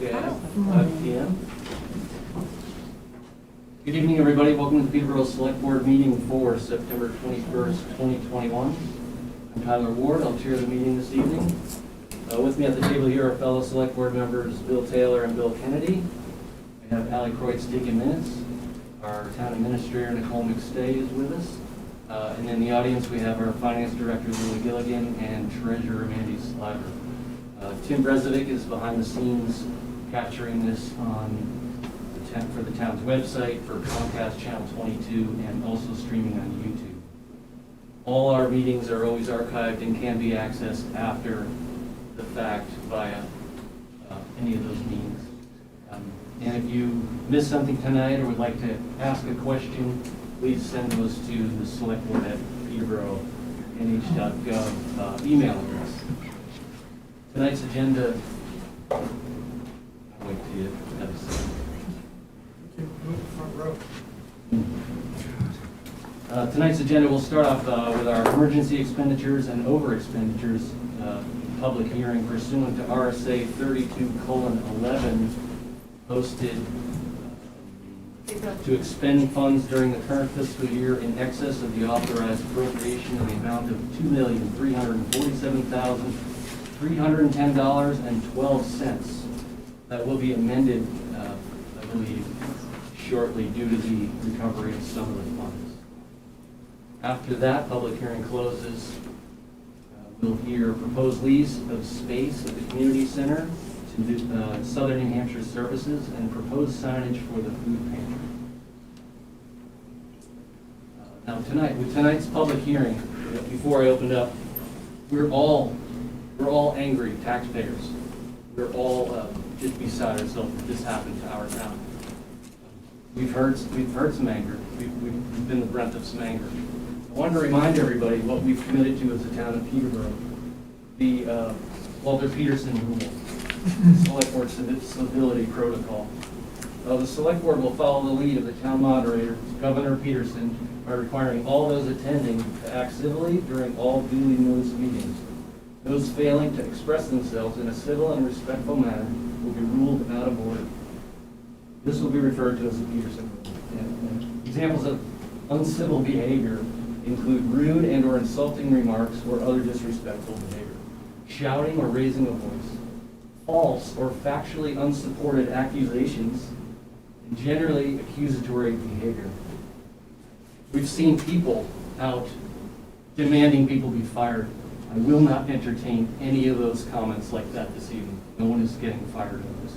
Okay, 5 p.m. Good evening, everybody. Welcome to the Peterborough Select Board meeting for September 21st, 2021. I'm Tyler Ward. I'll chair the meeting this evening. With me at the table here are fellow Select Board members Bill Taylor and Bill Kennedy. We have Allie Kreutz taking minutes. Our Town Administrator Nicole McStay is with us. And in the audience we have our Finance Director Lily Gilligan and Treasurer Mandy Sliver. Tim Brezovic is behind the scenes capturing this for the town's website, for Comcast Channel 22, and also streaming on YouTube. All our meetings are always archived and can be accessed after the fact via any of those means. And if you missed something tonight or would like to ask a question, please send those to the Select Board at peterborough.nh.gov email address. Tonight's agenda, I'll wait till you have a second. Front row. Tonight's agenda will start off with our emergency expenditures and overexpenditures public hearing pursuant to RSA 32:11, posted to expend funds during the current fiscal year in excess of the authorized appropriation in the amount of $2,347,310.12. That will be amended, I believe, shortly due to the recovery of some of the funds. After that public hearing closes, we'll hear proposed lease of space at the community center to Southern New Hampshire Services and proposed signage for the food pantry. Now with tonight's public hearing, before I open up, we're all angry taxpayers. We're all just beside ourselves that this happened to our town. We've heard some anger. We've been the brunt of some anger. I wanted to remind everybody what we've committed to as a town of Peterborough. The Walter Peterson rule, Select Board Civility Protocol. The Select Board will follow the lead of the town moderator, Governor Peterson, by requiring all those attending to act civilly during all duly noticed meetings. Those failing to express themselves in a civil and respectful manner will be ruled out of order. This will be referred to as the Peterson rule. And examples of uncivil behavior include rude and or insulting remarks or other disrespectful behavior, shouting or raising a voice, false or factually unsupported accusations, and generally accusatory behavior. We've seen people out demanding people be fired. I will not entertain any of those comments like that this evening. No one is getting fired over this.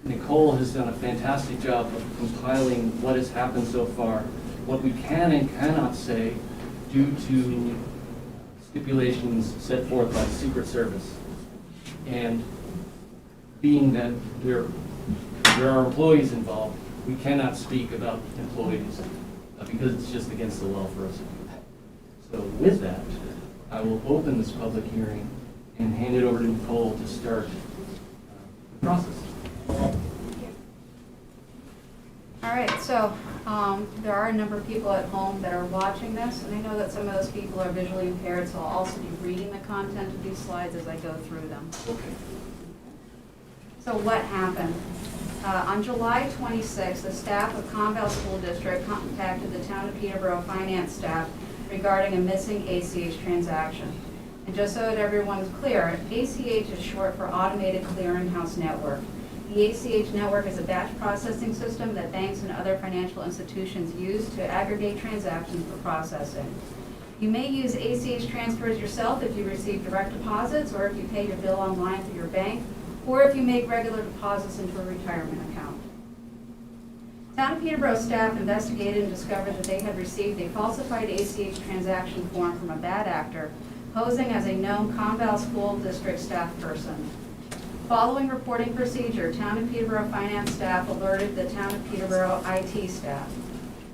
Nicole has done a fantastic job of compiling what has happened so far, what we can and cannot say due to stipulations set forth by the Secret Service. And being that there are employees involved, we cannot speak about employees because it's just against the law for us to do that. So with that, I will open this public hearing and hand it over to Nicole to start the process. All right, so there are a number of people at home that are watching this, and I know that some of those people are visually impaired, so I'll also be reading the content of these slides as I go through them. Okay. So what happened? On July 26th, the staff of Conval School District contacted the Town of Peterborough finance staff regarding a missing ACH transaction. And just so that everyone's clear, ACH is short for Automated Clearinghouse Network. The ACH network is a batch processing system that banks and other financial institutions use to aggregate transactions for processing. You may use ACH transfers yourself if you receive direct deposits, or if you pay your bill online through your bank, or if you make regular deposits into a retirement account. Town of Peterborough staff investigated and discovered that they had received a falsified ACH transaction form from a bad actor posing as a known Conval School District staff person. Following reporting procedure, Town of Peterborough finance staff alerted the Town of Peterborough IT staff.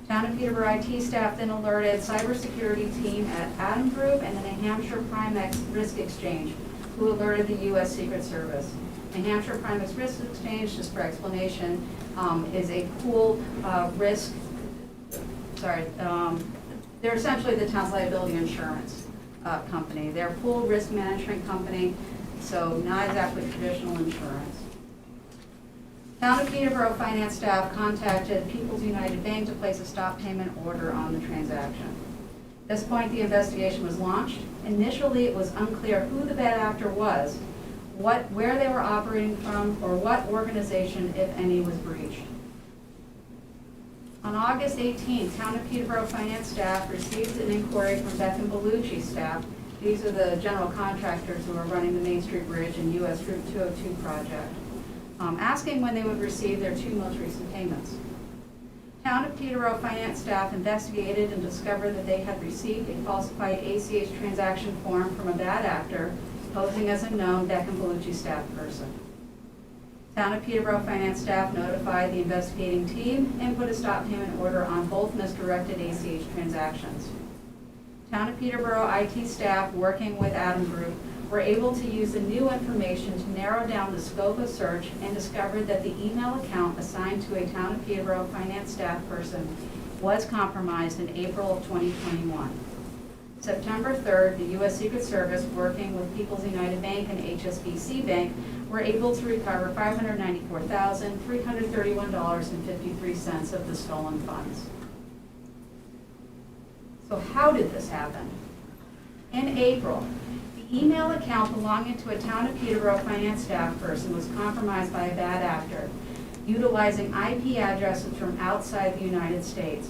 Town of Peterborough IT staff then alerted cybersecurity team at Adam Group and the New Hampshire Primex Risk Exchange, who alerted the U.S. Secret Service. New Hampshire Primex Risk Exchange, just for explanation, is a pooled risk, they're essentially the town's liability insurance company. They're a pooled risk management company. so not exactly traditional insurance. Town of Peterborough finance staff contacted People's United Bank to place a stop payment order on the transaction. At this point, the investigation was launched. Initially, it was unclear who the bad actor was, where they were operating from, or what organization, if any, was breached. On August 18th, Town of Peterborough finance staff received an inquiry from Beck and Bellucci staff. These are the general contractors who are running the Main Street Bridge and US Route 202 project, asking when they would receive their two most recent payments. Town of Peterborough finance staff investigated and discovered that they had received a falsified ACH transaction form from a bad actor posing as a known Beck and Bellucci staff person. Town of Peterborough finance staff notified the investigating team and put a stop payment order on both misdirected ACH transactions. Town of Peterborough IT staff, working with Adam Group, were able to use the new information to narrow down the scope of search and discovered that the email account assigned to a Town of Peterborough finance staff person was compromised in April of 2021. September 3rd, the U.S. Secret Service, working with People's United Bank and HSBC Bank, were able to recover $594,331.53 of the stolen funds. So how did this happen? In April, the email account belonging to a Town of Peterborough finance staff person was compromised by a bad actor, utilizing IP addresses from outside the United States.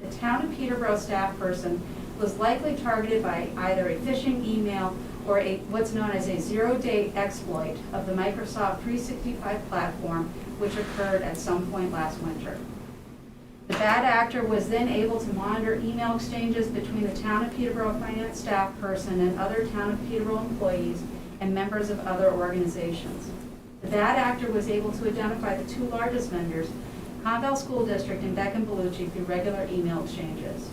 The Town of Peterborough staff person was likely targeted by either a phishing email or what's known as a zero-day exploit of the Microsoft 365 platform, which occurred at some point last winter. The bad actor was then able to monitor email exchanges between the Town of Peterborough finance staff person and other Town of Peterborough employees and members of other organizations. The bad actor was able to identify the two largest vendors, Conval School District and Beck and Bellucci, through regular email exchanges.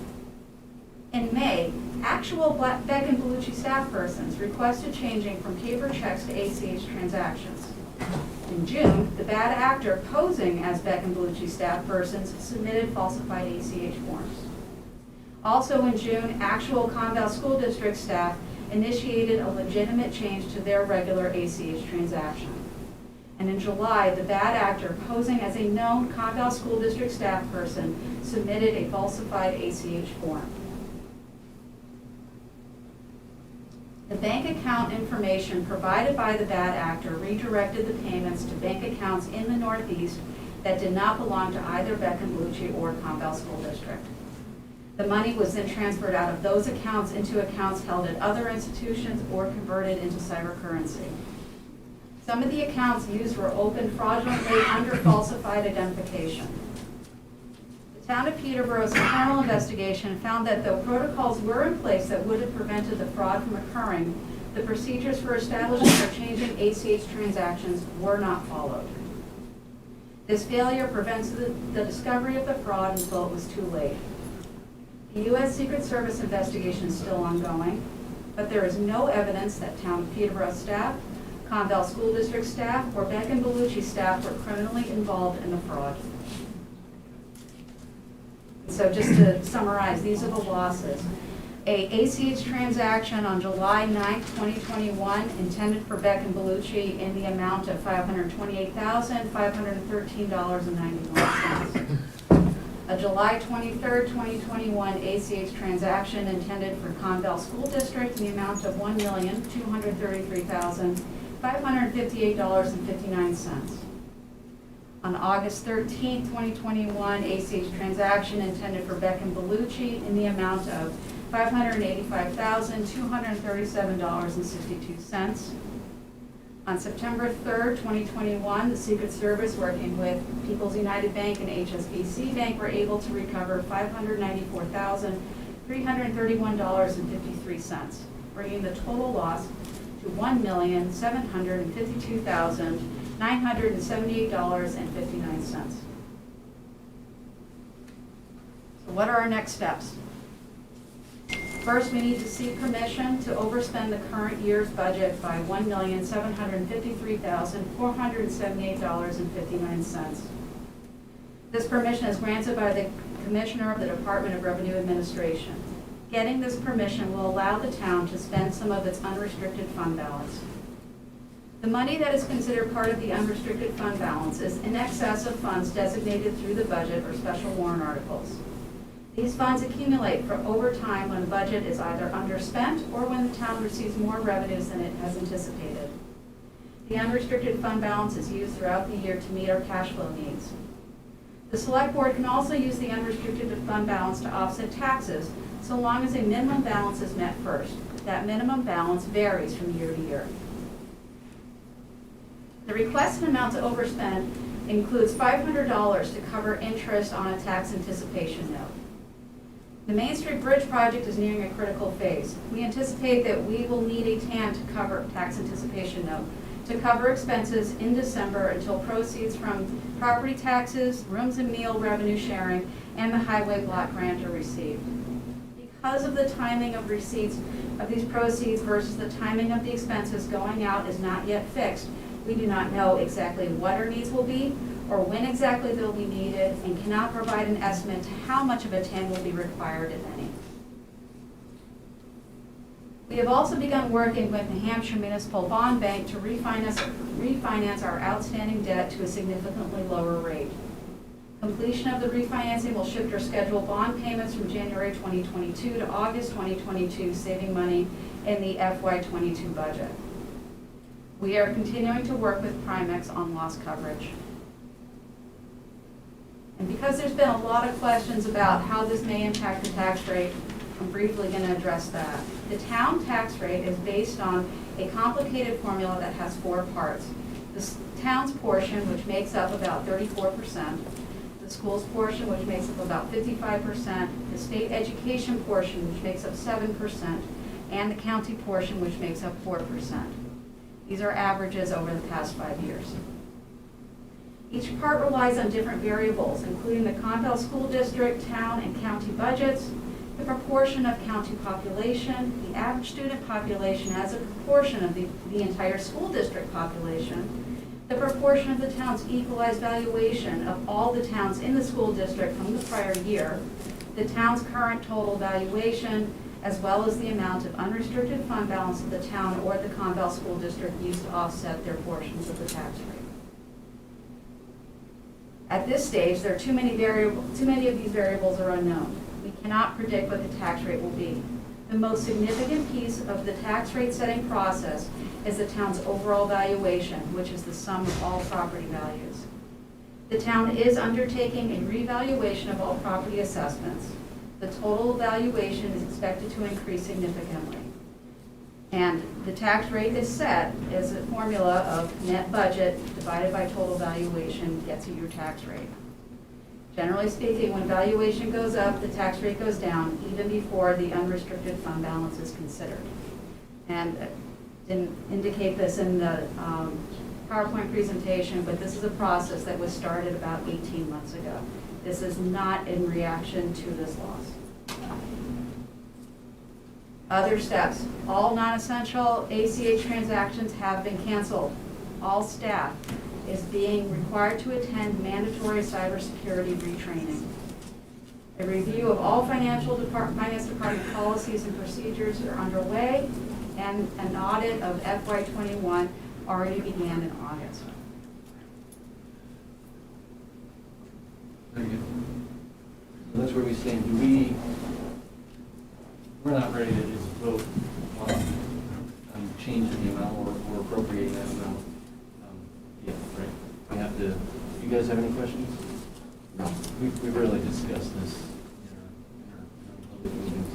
In May, actual Beck and Bellucci staff persons requested changing from paper checks to ACH transactions. In June, the bad actor posing as Beck and Bellucci staff persons submitted falsified ACH forms. Also in June, actual Conval School District staff initiated a legitimate change to their regular ACH transaction. And in July, the bad actor posing as a known Conval School District staff person submitted a falsified ACH form. The bank account information provided by the bad actor redirected the payments to bank accounts in the Northeast that did not belong to either Beck and Bellucci or Conval School District. The money was then transferred out of those accounts into accounts held at other institutions or converted into cyber currency. Some of the accounts used were opened fraudulently under falsified identification. The Town of Peterborough's internal investigation found that though protocols were in place that would have prevented the fraud from occurring, the procedures for establishing or changing ACH transactions were not followed. This failure prevents the discovery of the fraud until it was too late. The U.S. Secret Service investigation is still ongoing, but there is no evidence that Town of Peterborough staff, Conval School District staff, or Beck and Bellucci staff were criminally involved in the fraud. So just to summarize, these are the losses. A ACH transaction on July 9th, 2021, intended for Beck and Bellucci in the amount of $528,513.91. A July 23rd, 2021 ACH transaction intended for Conval School District in the amount of $1,233,558.59. On August 13th, 2021, ACH transaction intended for Beck and Bellucci in the amount of $585,237.62. On September 3rd, 2021, the Secret Service, working with People's United Bank and HSBC Bank, were able to recover $594,331.53, bringing the total loss to $1,752,978.59. So what are our next steps? First, we need to seek permission to overspend the current year's budget by $1,753,478.59. This permission is granted by the Commissioner of the Department of Revenue Administration. Getting this permission will allow the town to spend some of its unrestricted fund balance. The money that is considered part of the unrestricted fund balance is in excess of funds designated through the budget or special warrant articles. These funds accumulate for over time when the budget is either underspent or when the town receives more revenues than it has anticipated. The unrestricted fund balance is used throughout the year to meet our cash flow needs. The select board can also use the unrestricted fund balance to offset taxes so long as a minimum balance is met first. That minimum balance varies from year to year. The requested amount to overspend includes $500 to cover interest on a tax anticipation note. The Main Street Bridge project is nearing a critical phase. We anticipate that we will need a TAN to cover tax anticipation note, to cover expenses in December until proceeds from property taxes, rooms and meal revenue sharing, and the highway block grant are received. Because of the timing of receipts of these proceeds versus the timing of the expenses going out is not yet fixed, we do not know exactly what our needs will be or when exactly they'll be needed, and cannot provide an estimate to how much of a TAN will be required, if any. We have also begun working with the Hampshire Municipal Bond Bank to refinance our outstanding debt to a significantly lower rate. Completion of the refinancing will shift our scheduled bond payments from January 2022 to August 2022, saving money in the FY22 budget. We are continuing to work with Primex on loss coverage. And because there's been a lot of questions about how this may impact the tax rate, I'm briefly going to address that. The town tax rate is based on a complicated formula that has 4 parts. The town's portion, which makes up about 34%, the school's portion, which makes up about 55%, the state education portion, which makes up 7%, and the county portion, which makes up 4%. These are averages over the past 5 years. Each part relies on different variables, including the Conval School District, town, and county budgets, the proportion of county population, the average student population as a proportion of the entire school district population, the proportion of the town's equalized valuation of all the towns in the school district from the prior year, the town's current total valuation, as well as the amount of unrestricted fund balance of the town or the Conval School District used to offset their portions of the tax rate. At this stage, there are too many of these variables are unknown. We cannot predict what the tax rate will be. The most significant piece of the tax rate setting process is the town's overall valuation, which is the sum of all property values. The town is undertaking a revaluation of all property assessments. The total valuation is expected to increase significantly. And the tax rate is set as a formula of net budget divided by total valuation gets you your tax rate. Generally speaking, when valuation goes up, the tax rate goes down even before the unrestricted fund balance is considered. And didn't indicate this in the PowerPoint presentation, but this is a process that was started about 18 months ago. This is not in reaction to this loss. Other steps. All non-essential ACH transactions have been canceled. All staff is being required to attend mandatory cybersecurity retraining. A review of all finance department policies and procedures are underway, and an audit of FY21 already began in August. Very good. So that's where we stand. We're not ready to just vote on changing the amount or appropriating that amount. Yeah, right. We have to, do you guys have any questions? No. We rarely discuss this in our public meetings.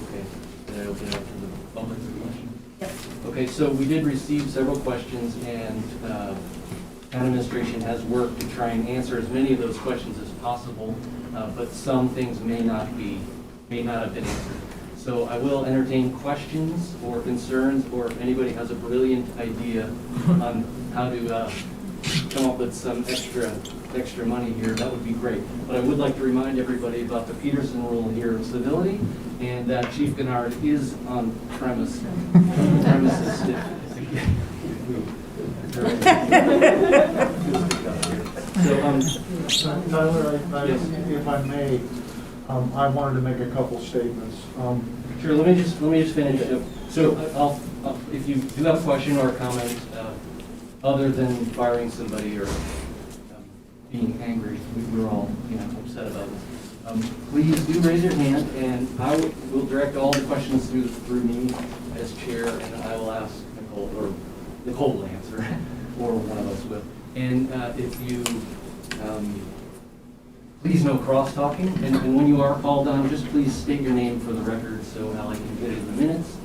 Okay, did I open it up to the public for questions? Yep. Okay, so we did receive several questions, and town administration has worked to try and answer as many of those questions as possible, but some things may not have been answered. So I will entertain questions or concerns, or if anybody has a brilliant idea on how to come up with some extra money here, that would be great. But I would like to remind everybody about the Peterson rule here of civility, and that Chief Gennard is on premises. So, Tyler, yes. if I may, I wanted to make a couple statements. Sure, let me just finish. So if you do have a question or a comment, other than firing somebody or being angry, we're all, upset about this. Please do raise your hand, and I will direct all the questions through me as chair, and I will ask Nicole, or Nicole will answer, or one of us will. And if you, please no cross-talking, and when you are called on, just please state your name for the record so Ally can get it in the minutes,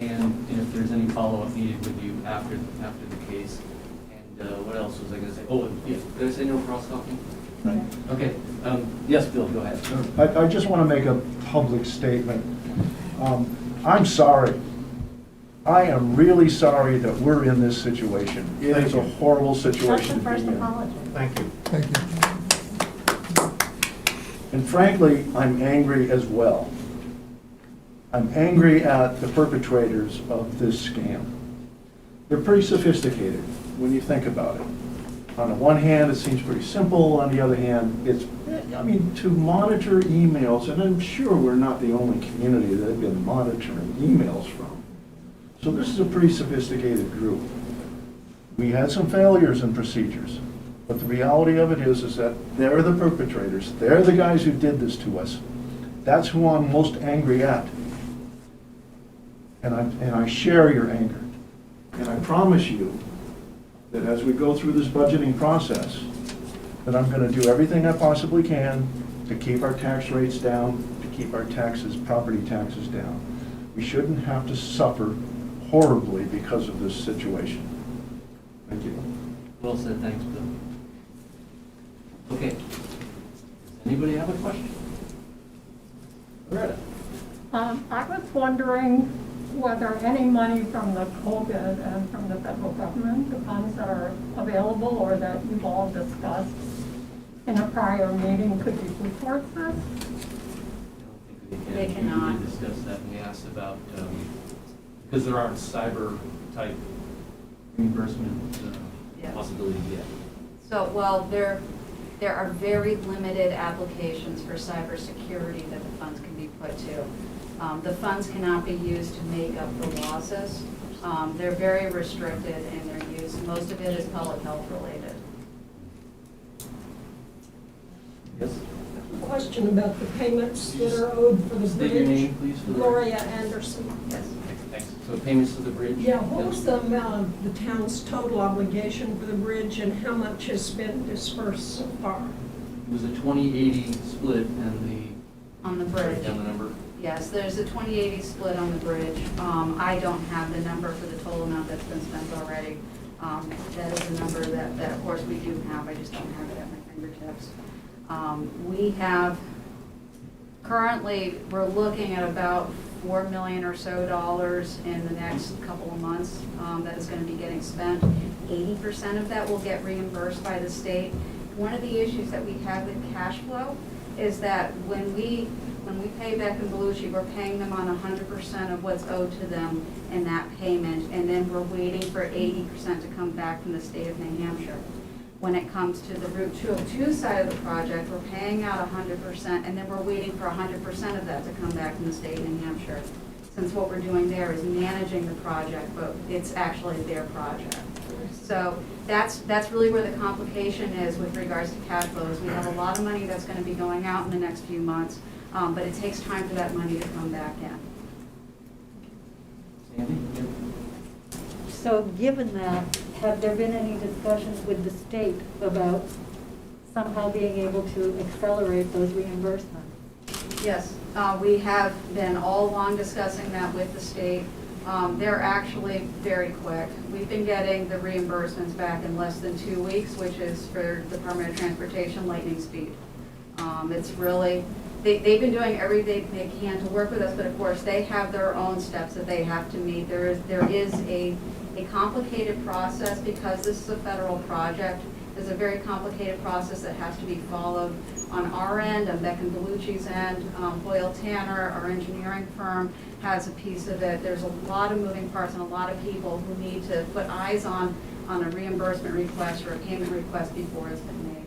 and if there's any follow-up needed with you after the case. And what else was I going to say? Oh, yeah, did I say no cross-talking? Right. Okay. Yes, Bill, go ahead. I just want to make a public statement. I'm sorry. I am really sorry that we're in this situation. It is a horrible situation to be in. Thank you. Thank you. And frankly, I'm angry as well. I'm angry at the perpetrators of this scam. They're pretty sophisticated when you think about it. On the one hand, it seems pretty simple. On the other hand, to monitor emails, and I'm sure we're not the only community that have been monitoring emails from. So this is a pretty sophisticated group. We had some failures in procedures, but the reality of it is that they're the perpetrators. They're the guys who did this to us. That's who I'm most angry at. And I share your anger. And I promise you that as we go through this budgeting process, that I'm going to do everything I possibly can to keep our tax rates down, to keep our taxes, property taxes down. We shouldn't have to suffer horribly because of this situation. Thank you. Well said, thanks, Bill. Okay. Does anybody have a question? Loretta? I was wondering whether any money from the COVID and from the federal government, the funds that are available or that you've all discussed in a prior meeting, could be put towards this? I don't think They cannot. We discussed that and we asked about, because there aren't cyber type reimbursement Yeah. possibilities yet. So, well, there are very limited applications for cybersecurity that the funds can be put to. The funds cannot be used to make up the losses. They're very restricted in their use. Most of it is public health related. Yes? Question about the payments that are owed for the State your bridge. name, please, for the Gloria Anderson. Yes. Thanks. So payments to the bridge? Yeah, what was the amount of the town's total obligation for the bridge and how much has been dispersed so far? It was a 20-80 split and On the write bridge. down the number. Yes, there's a 20/80 split on the bridge. I don't have the number for the total amount that's been spent already. That is a number that of course we do have, I just don't have it at my fingertips. We have, currently, we're looking at about $4 million or so in the next couple of months that is going to be getting spent. 80% of that will get reimbursed by the state. One of the issues that we have with cash flow is that when we pay Beck and Belushi, we're paying them on 100% of what's owed to them in that payment, and then we're waiting for 80% to come back from the state of New Hampshire. When it comes to the Route 202 side of the project, we're paying out 100%, and then we're waiting for 100% of that to come back from the state of New Hampshire. Since what we're doing there is managing the project, but it's actually their project. So that's really where the complication is with regards to cash flows. We have a lot of money that's going to be going out in the next few months, but it takes time for that money to come back in. Sandy? Yep. So given that, have there been any discussions with the state about somehow being able to accelerate those reimbursements? Yes, we have been all along discussing that with the state. They're actually very quick. We've been getting the reimbursements back in less than 2 weeks, which is for the Department of Transportation lightning speed. It's really, they've been doing everything they can to work with us, but of course they have their own steps that they have to meet. There is a complicated process because this is a federal project. There's a very complicated process that has to be followed on our end, on Beck and Belucci's end. Hoyle Tanner, our engineering firm, has a piece of it. There's a lot of moving parts and a lot of people who need to put eyes on a reimbursement request or a payment request before it's been made.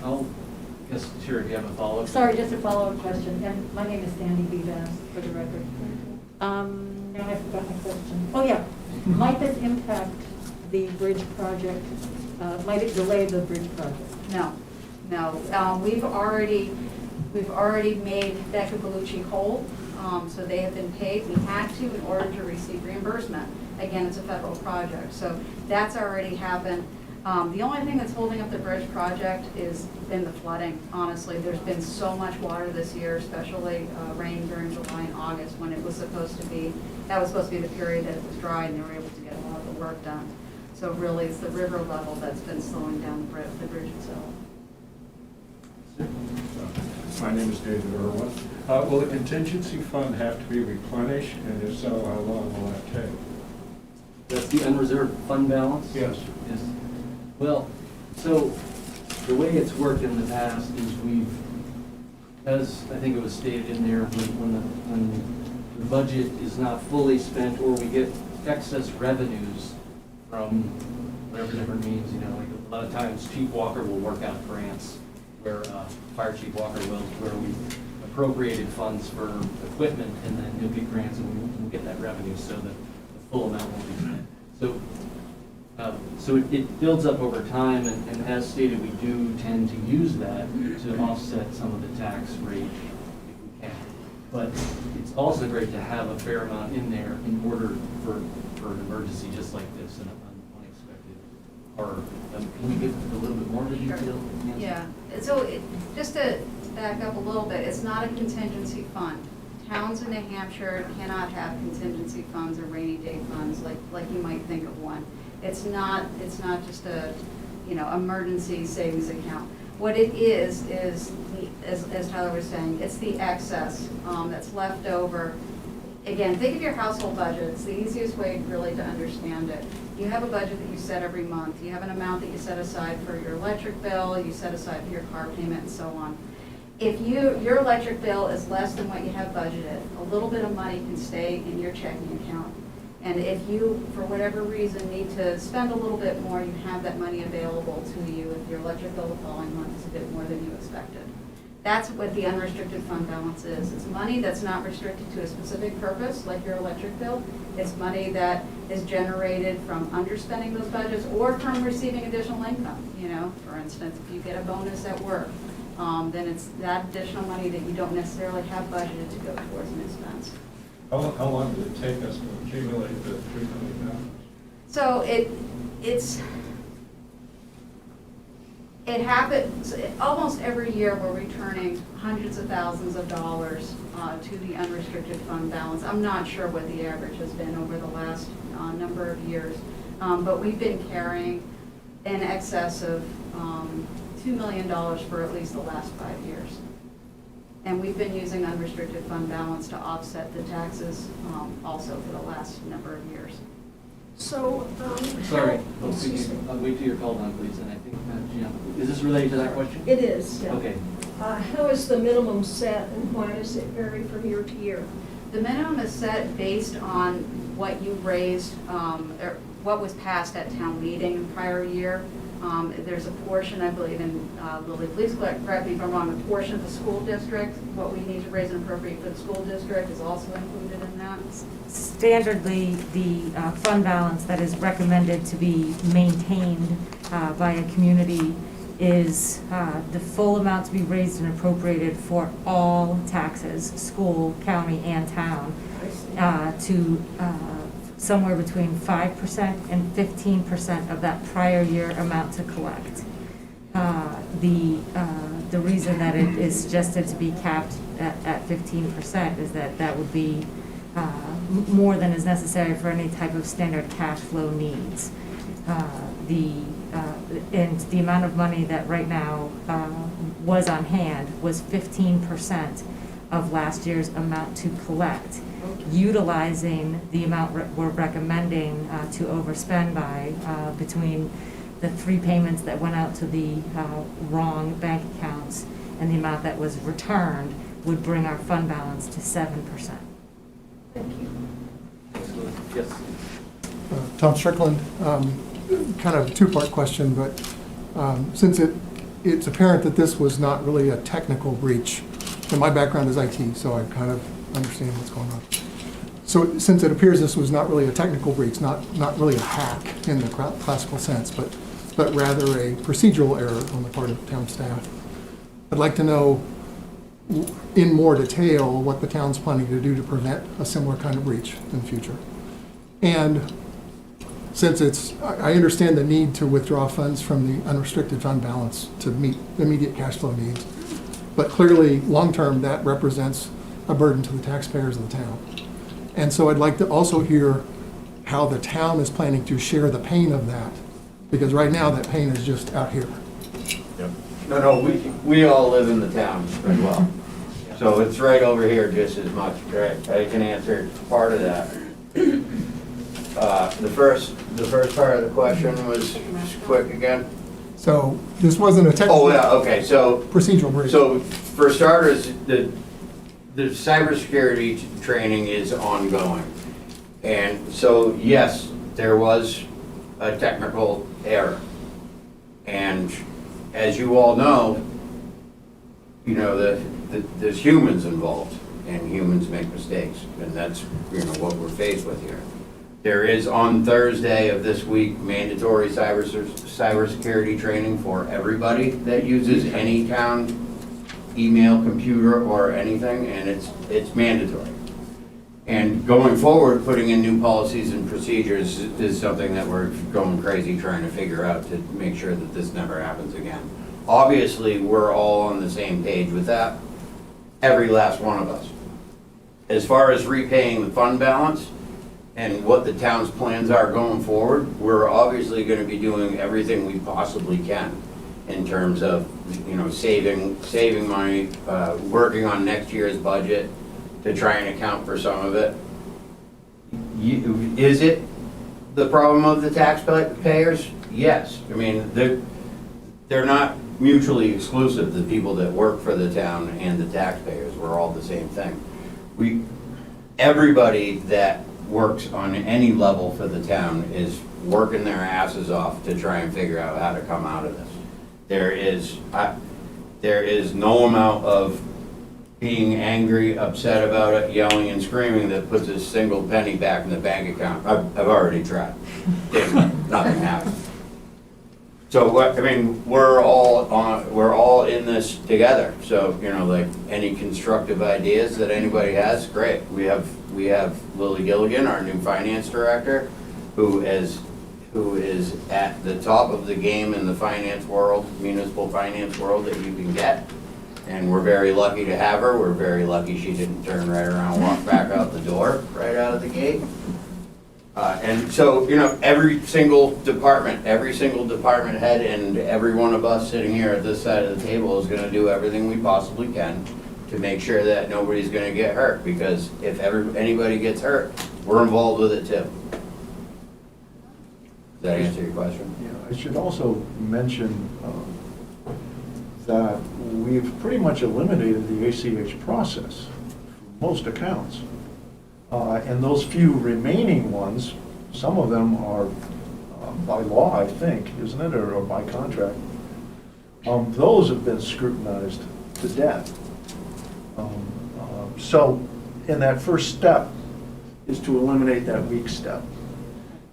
I'll Yes, sure, if you have a follow-up. Sorry, just a follow-up question, and my name is Sandy Vivas, for the record. And I forgot my question. Oh, yeah. Might this impact the bridge project? Might it delay the bridge project? No, no. We've already made Becca Bellucci whole, so they have been paid. We had to in order to receive reimbursement. Again, it's a federal project, so that's already happened. The only thing that's holding up the bridge project is been the flooding, honestly. There's been so much water this year, especially rain during July and August when it was supposed to be, that was supposed to be the period that it was dry and they were able to get a lot of the work done. So really, it's the river level that's been slowing down the bridge itself. My name is David Irwin. Will the contingency fund have to be replenished, and if so, how long will that take? That's the unreserved fund balance? Yes. Yes. Well, so the way it's worked in the past is we've, as I think it was stated in there, when the budget is not fully spent or we get excess revenues from whatever different means, you know, like a lot of times Chief Walker will work out grants where Fire Chief Walker will, where we appropriated funds for equipment and then he'll get grants and we'll get that revenue so that the full amount won't be spent. So it builds up over time, and as stated, we do tend to use that to offset some of the tax rate if we can. But it's also great to have a fair amount in there in order for an emergency just like this and unexpected. Or can you give a little bit more detail? Nancy? Yeah, so just to back up a little bit, it's not a contingency fund. Towns in New Hampshire cannot have contingency funds or rainy day funds like you might think of one. It's not just a, emergency savings account. What it is as Tyler was saying, it's the excess that's left over. Again, think of your household budget. It's the easiest way really to understand it. You have a budget that you set every month. You have an amount that you set aside for your electric bill, you set aside for your car payment, and so on. If your electric bill is less than what you have budgeted, a little bit of money can stay in your checking account. And if you, for whatever reason, need to spend a little bit more, you have that money available to you if your electric bill the following month is a bit more than you expected. That's what the unrestricted fund balance is. It's money that's not restricted to a specific purpose, like your electric bill. It's money that is generated from underspending those budgets or from receiving additional income. For instance, if you get a bonus at work, then it's that additional money that you don't necessarily have budgeted to go towards an expense. How long did it take us to accumulate the $3 million? So it happens almost every year. We're returning hundreds of thousands of dollars to the unrestricted fund balance. I'm not sure what the average has been over the last number of years, but we've been carrying in excess of $2 million for at least the last 5 years. And we've been using unrestricted fund balance to offset the taxes also for the last number of years. So, Sorry, excuse me. I'll wait till you're called on, please, and I think, Jim, is this related to that question? It is, yeah. Okay. How is the minimum set and why does it vary from year to year? The minimum is set based on what you raised, or what was passed at town meeting the prior year. There's a portion, I believe, in Lily, please correct me if I'm wrong, a portion of the school district, what we need to raise and appropriate for the school district is also included in that. Standardly, the fund balance that is recommended to be maintained by a community is the full amount to be raised and appropriated for all taxes, school, county, and town, to somewhere between 5% and 15% of that prior year amount to collect. The reason that it is suggested to be capped at 15% is that would be more than is necessary for any type of standard cash flow needs. And the amount of money that right now was on hand was 15% of last year's amount to collect, utilizing the amount we're recommending to overspend by between the 3 payments that went out to the wrong bank accounts and the amount that was returned would bring our fund balance to 7%. Thank you. Excellent. Yes. Tom Strickland, kind of a two-part question, but since it it's apparent that this was not really a technical breach. And my background is IT, so I kind of understand what's going on. So since it appears this was not really a technical breach, not really a hack in the classical sense, but rather a procedural error on the part of town staff, I'd like to know in more detail what the town's planning to do to prevent a similar kind of breach in the future. And since I understand the need to withdraw funds from the unrestricted fund balance to meet immediate cash flow needs, but clearly, long-term, that represents a burden to the taxpayers of the town. And so I'd like to also hear how the town is planning to share the pain of that, because right now that pain is just out here. No, we all live in the town as well. So it's right over here just as much, right? I can answer part of that. The first part of the question was quick again? So this wasn't a technical. Oh, yeah, okay, so. Procedural breach. So for starters, the cybersecurity training is ongoing. And so, yes, there was a technical error. And as you all know, there's humans involved, and humans make mistakes, and that's, what we're faced with here. There is, on Thursday of this week, mandatory cybersecurity training for everybody that uses any town email, computer, or anything, and it's mandatory. And going forward, putting in new policies and procedures is something that we're going crazy trying to figure out to make sure that this never happens again. Obviously, we're all on the same page with that, every last one of us. As far as repaying the fund balance and what the town's plans are going forward, we're obviously going to be doing everything we possibly can in terms of, saving money, working on next year's budget to try and account for some of it. Is it the problem of the taxpayers? Yes. I mean, they're not mutually exclusive, the people that work for the town and the taxpayers. We're all the same thing. Everybody that works on any level for the town is working their asses off to try and figure out how to come out of this. There is no amount of being angry, upset about it, yelling and screaming that puts a single penny back in the bank account. I've already tried. Nothing happened. So we're all in this together. So any constructive ideas that anybody has, great. We have Lily Gilligan, our new finance director, who is at the top of the game in the finance world, municipal finance world that you can get. And we're very lucky to have her. We're very lucky she didn't turn right around and walk back out the door, right out of the gate. And so, every single department head and every one of us sitting here at this side of the table is gonna do everything we possibly can to make sure that nobody's gonna get hurt, because if anybody gets hurt, we're involved with it too. Does that answer your question? Yeah, I should also mention that we've pretty much eliminated the ACH process for most accounts. And those few remaining ones, some of them are by law, I think, isn't it, or by contract. Those have been scrutinized to death. So, in that first step is to eliminate that weak step.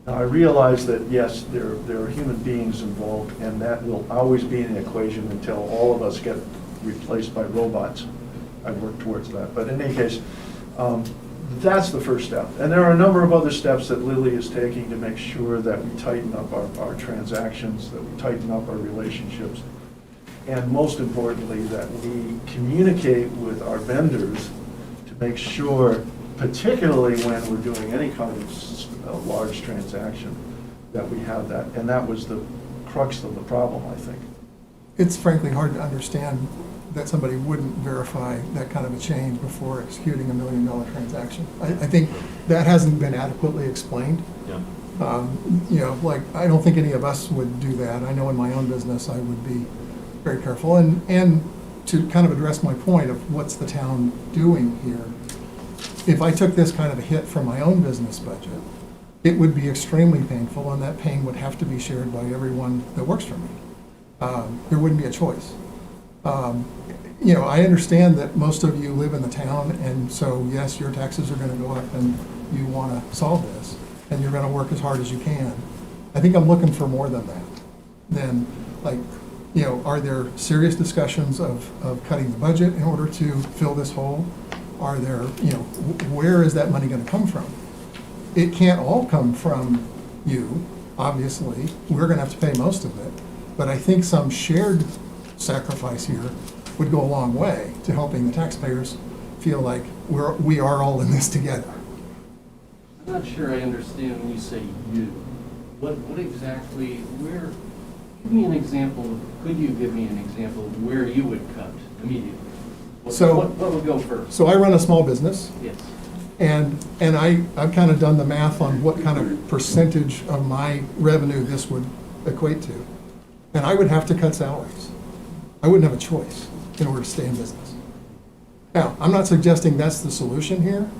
Now, I realize that, yes, there are human beings involved, and that will always be in the equation until all of us get replaced by robots. I work towards that. But in any case, that's the first step. And there are a number of other steps that Lily is taking to make sure that we tighten up our transactions, that we tighten up our relationships, and most importantly, that we communicate with our vendors to make sure, particularly when we're doing any kind of large transaction, that we have that. And that was the crux of the problem, I think. It's frankly hard to understand that somebody wouldn't verify that kind of a change before executing $1 million transaction. I think that hasn't been adequately explained. Yeah. I don't think any of us would do that. I know in my own business I would be very careful. And to kind of address my point of what's the town doing here, if I took this kind of a hit from my own business budget, it would be extremely painful, and that pain would have to be shared by everyone that works for me. there wouldn't be a choice. You know, I understand that most of you live in the town, and so, yes, your taxes are gonna go up, and you wanna solve this, and you're gonna work as hard as you can. I think I'm looking for more than that, than, like, you know, are there serious discussions of cutting the budget in order to fill this hole? Are there, you know, where is that money gonna come from? It can't all come from you, obviously. We're gonna have to pay most of it, but I think some shared sacrifice here would go a long way to helping the taxpayers feel like we are all in this together. I'm not sure I understand when you say you. What exactly, where, give me an example, could you give me an example of where you would cut immediately? What would go first? So I run a small business, Yes. and I've kind of done the math on what kind of percentage of my revenue this would equate to. And I would have to cut salaries. I wouldn't have a choice in order to stay in business. Now, I'm not suggesting that's the solution here,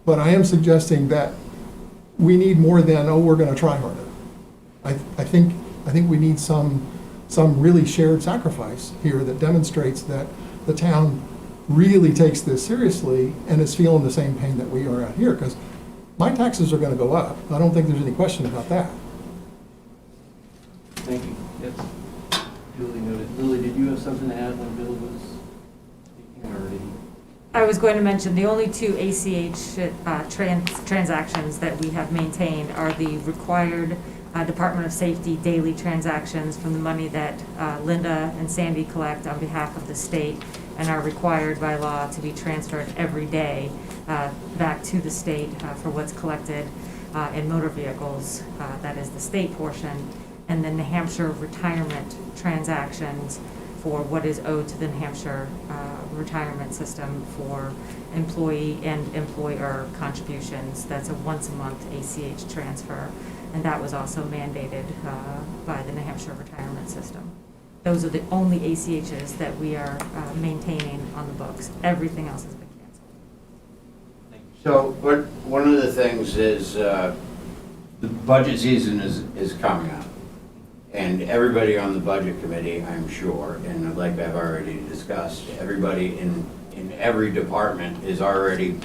but I am suggesting that we need more than, oh, we're gonna try harder. I think we need some really shared sacrifice here that demonstrates that the town really takes this seriously and is feeling the same pain that we are out here, because my taxes are gonna go up. I don't think there's any question about that. Thank you. Yes. Duly noted. Lily, did you have something to add when Bill was speaking, or did he? I was going to mention, the only two ACH transactions that we have maintained are the required Department of Safety daily transactions from the money that Linda and Sandy collect on behalf of the state and are required by law to be transferred every day back to the state for what's collected in motor vehicles. That is the state portion. And the New Hampshire retirement transactions for what is owed to the New Hampshire retirement system for employee and employer contributions. That's a once-a-month ACH transfer, and that was also mandated by the New Hampshire retirement system. Those are the only ACHs that we are maintaining on the books. Everything else has been canceled. So, one of the things is, the budget season is coming up. And everybody on the budget committee, I'm sure, and like I've already discussed, everybody in every department is already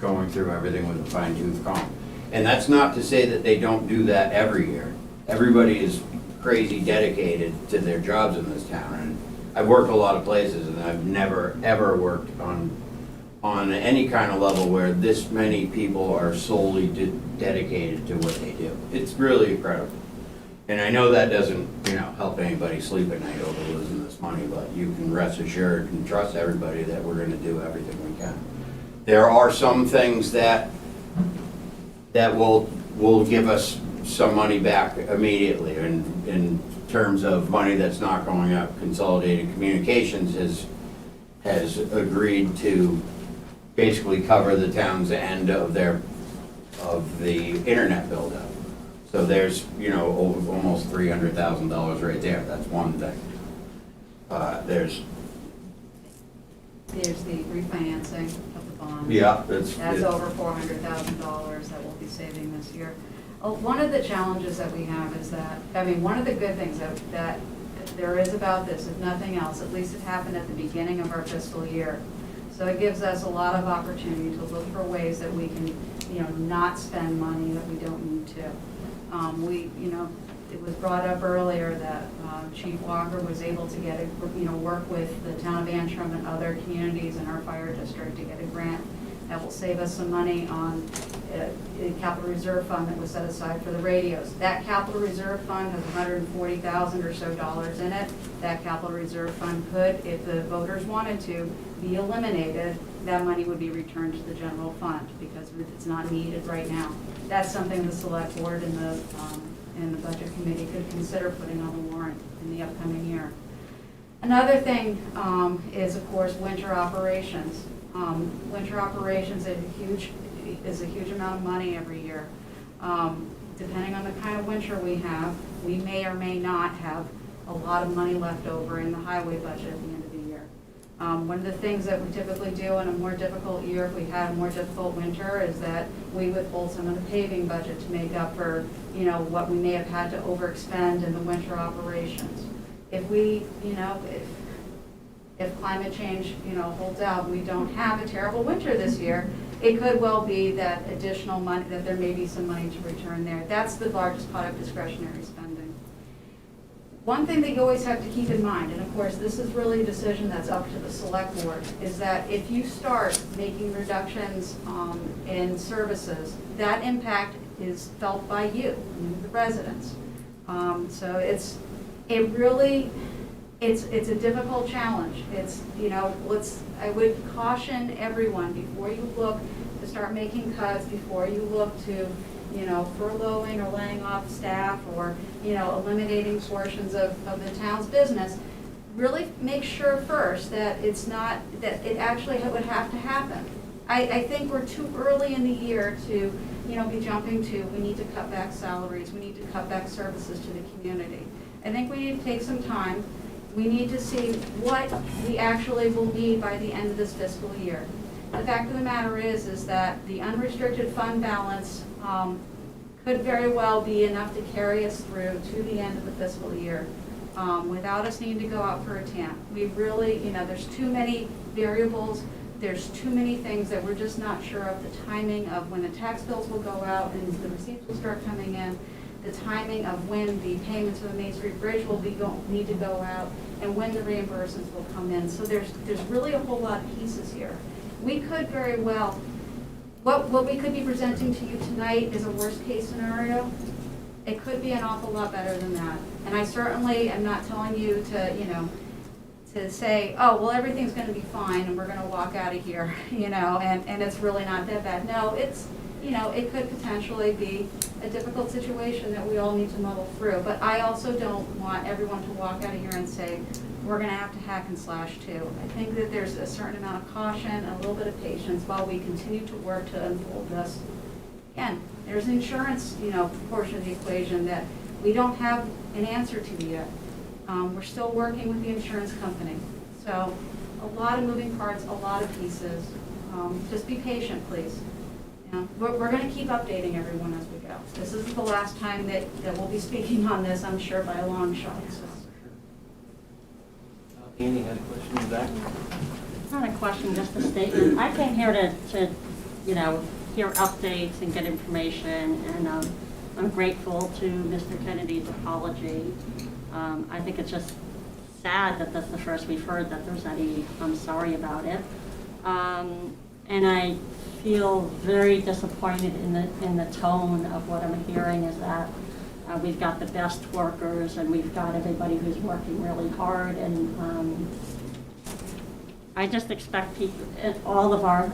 going through everything with a fine tooth comb. And that's not to say that they don't do that every year. Everybody is crazy dedicated to their jobs in this town. And I've worked a lot of places, and I've never, ever worked on any kind of level where this many people are solely dedicated to what they do. It's really incredible. And I know that doesn't, help anybody sleep at night over losing this money, but you can rest assured and trust everybody that we're gonna do everything we can. There are some things that will give us some money back immediately, and in terms of money that's not going up. Consolidated Communications has agreed to basically cover the town's end of the internet build-out. So there's, almost $300,000 right there. That's one thing. There's the refinancing of the bond. Yeah, That's over $400,000 that we'll be saving this year. One of the challenges that we have is that, one of the good things that there is about this, if nothing else, at least it happened at the beginning of our fiscal year. So it gives us a lot of opportunity to look for ways that we can, not spend money that we don't need to. It was brought up earlier that Chief Walker was able to get work with the town of Antrim and other communities in our fire district to get a grant that will save us some money on a capital reserve fund that was set aside for the radios. That capital reserve fund has $140,000 or so in it. That capital reserve fund could, if the voters wanted to, be eliminated. That money would be returned to the general fund because it's not needed right now. That's something the select board and the budget committee could consider putting on the warrant in the upcoming year. Another thing is, of course, winter operations. Winter operations is a huge amount of money every year. Depending on the kind of winter we have, we may or may not have a lot of money left over in the highway budget at the end of the year. One of the things that we typically do in a more difficult year, if we had a more difficult winter, is that we withhold some of the paving budget to make up for, what we may have had to overexpend in the winter operations. if we, if climate change, holds out and we don't have a terrible winter this year, it could well be that additional money, that there may be some money to return there. That's the largest pot of discretionary spending. One thing that you always have to keep in mind, and of course this is really a decision that's up to the select board, is that if you start making reductions in services, that impact is felt by you, the residents. So it's a difficult challenge. I would caution everyone before you look to start making cuts, before you look to, furloughing or laying off staff or, eliminating portions of the town's business. Really make sure first that that it actually would have to happen. I think we're too early in the year to, be jumping to, we need to cut back salaries, we need to cut back services to the community. I think we need to take some time. We need to see what we actually will need by the end of this fiscal year. The fact of the matter is that the unrestricted fund balance could very well be enough to carry us through to the end of the fiscal year without us needing to go out for a TAMP. We really, there's too many variables. There's too many things that we're just not sure of. The timing of when the tax bills will go out and the receipts will start coming in, the timing of when the payments for the Main Street Bridge will need to go out, and when the reimbursements will come in. So there's really a whole lot of pieces here. We could very well, what we could be presenting to you tonight is a worst case scenario. It could be an awful lot better than that. And I certainly am not telling you to, to say, oh, well, everything's going to be fine and we're going to walk out of here, and it's really not that bad. No, it's, it could potentially be a difficult situation that we all need to muddle through. But I also don't want everyone to walk out of here and say, we're going to have to hack and slash too. I think that there's a certain amount of caution, a little bit of patience while we continue to work to unfold this. Again, there's an insurance, portion of the equation that we don't have an answer to yet. We're still working with the insurance company. So a lot of moving parts, a lot of pieces. Just be patient, please. We're going to keep updating everyone as we go. This isn't the last time that we'll be speaking on this, I'm sure, by a long shot. So. Annie had a question in the back. It's not a question, just a statement. I came here to hear updates and get information, and I'm grateful to Mr. Kennedy's apology. I think it's just sad that that's the first we've heard that there's any I'm sorry about it. And I feel very disappointed in the tone of what I'm hearing is that we've got the best workers and we've got everybody who's working really hard, and I just expect people, all of our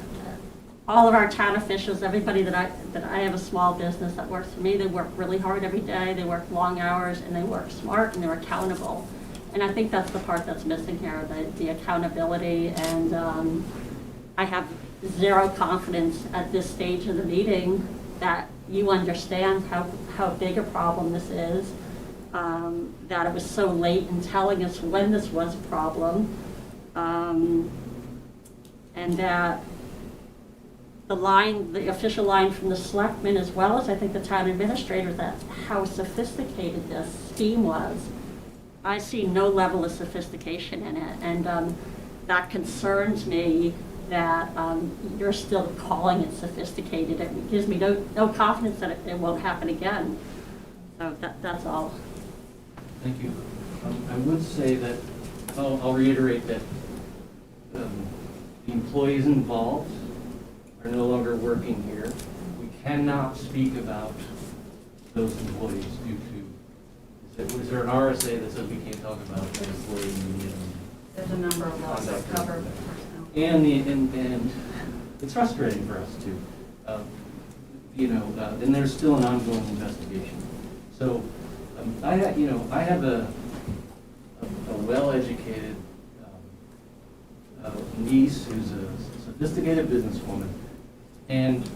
town officials, everybody that I have a small business that works for me, they work really hard every day, they work long hours, and they work smart, and they're accountable. And I think that's the part that's missing here, the accountability, and I have zero confidence at this stage of the meeting that you understand how big a problem this is, that it was so late in telling us when this was a problem, and that the official line from the selectmen, as well as I think the town administrator, that how sophisticated this scheme was. I see no level of sophistication in it, and that concerns me that you're still calling it sophisticated. It gives me no confidence that it won't happen again. So that's all. Thank you. I would say that, I'll reiterate that the employees involved are no longer working here. We cannot speak about those employees due to, was there an RSA that says we can't talk about the employee? There's a number of laws that cover personnel. And it's frustrating for us too. And there's still an ongoing investigation. So I have a well-educated niece who's a sophisticated businesswoman and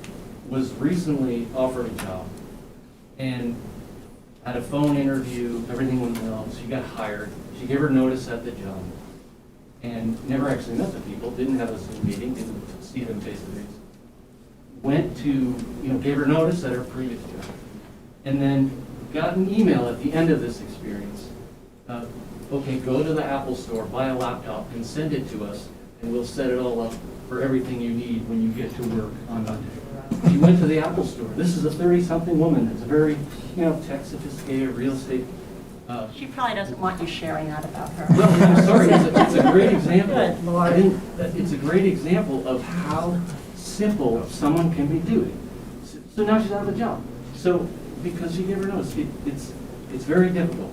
was recently offered a job and had a phone interview, everything went well, she got hired. She gave her notice at the job and never actually met the people, didn't have a Zoom meeting, didn't see them face to face. Went to, gave her notice at her previous job, and then got an email at the end of this experience okay, go to the Apple store, buy a laptop, and send it to us, and we'll set it all up for everything you need when you get to work on Monday. She went to the Apple store. This is a 30-something woman that's a very, tech sophisticated, real estate. She probably doesn't want you sharing that about her. Well, I'm sorry, it's a great example. Good Lord. It's a great example of how simple someone can be doing. So now she's out of a job. So, because you never know, it's very difficult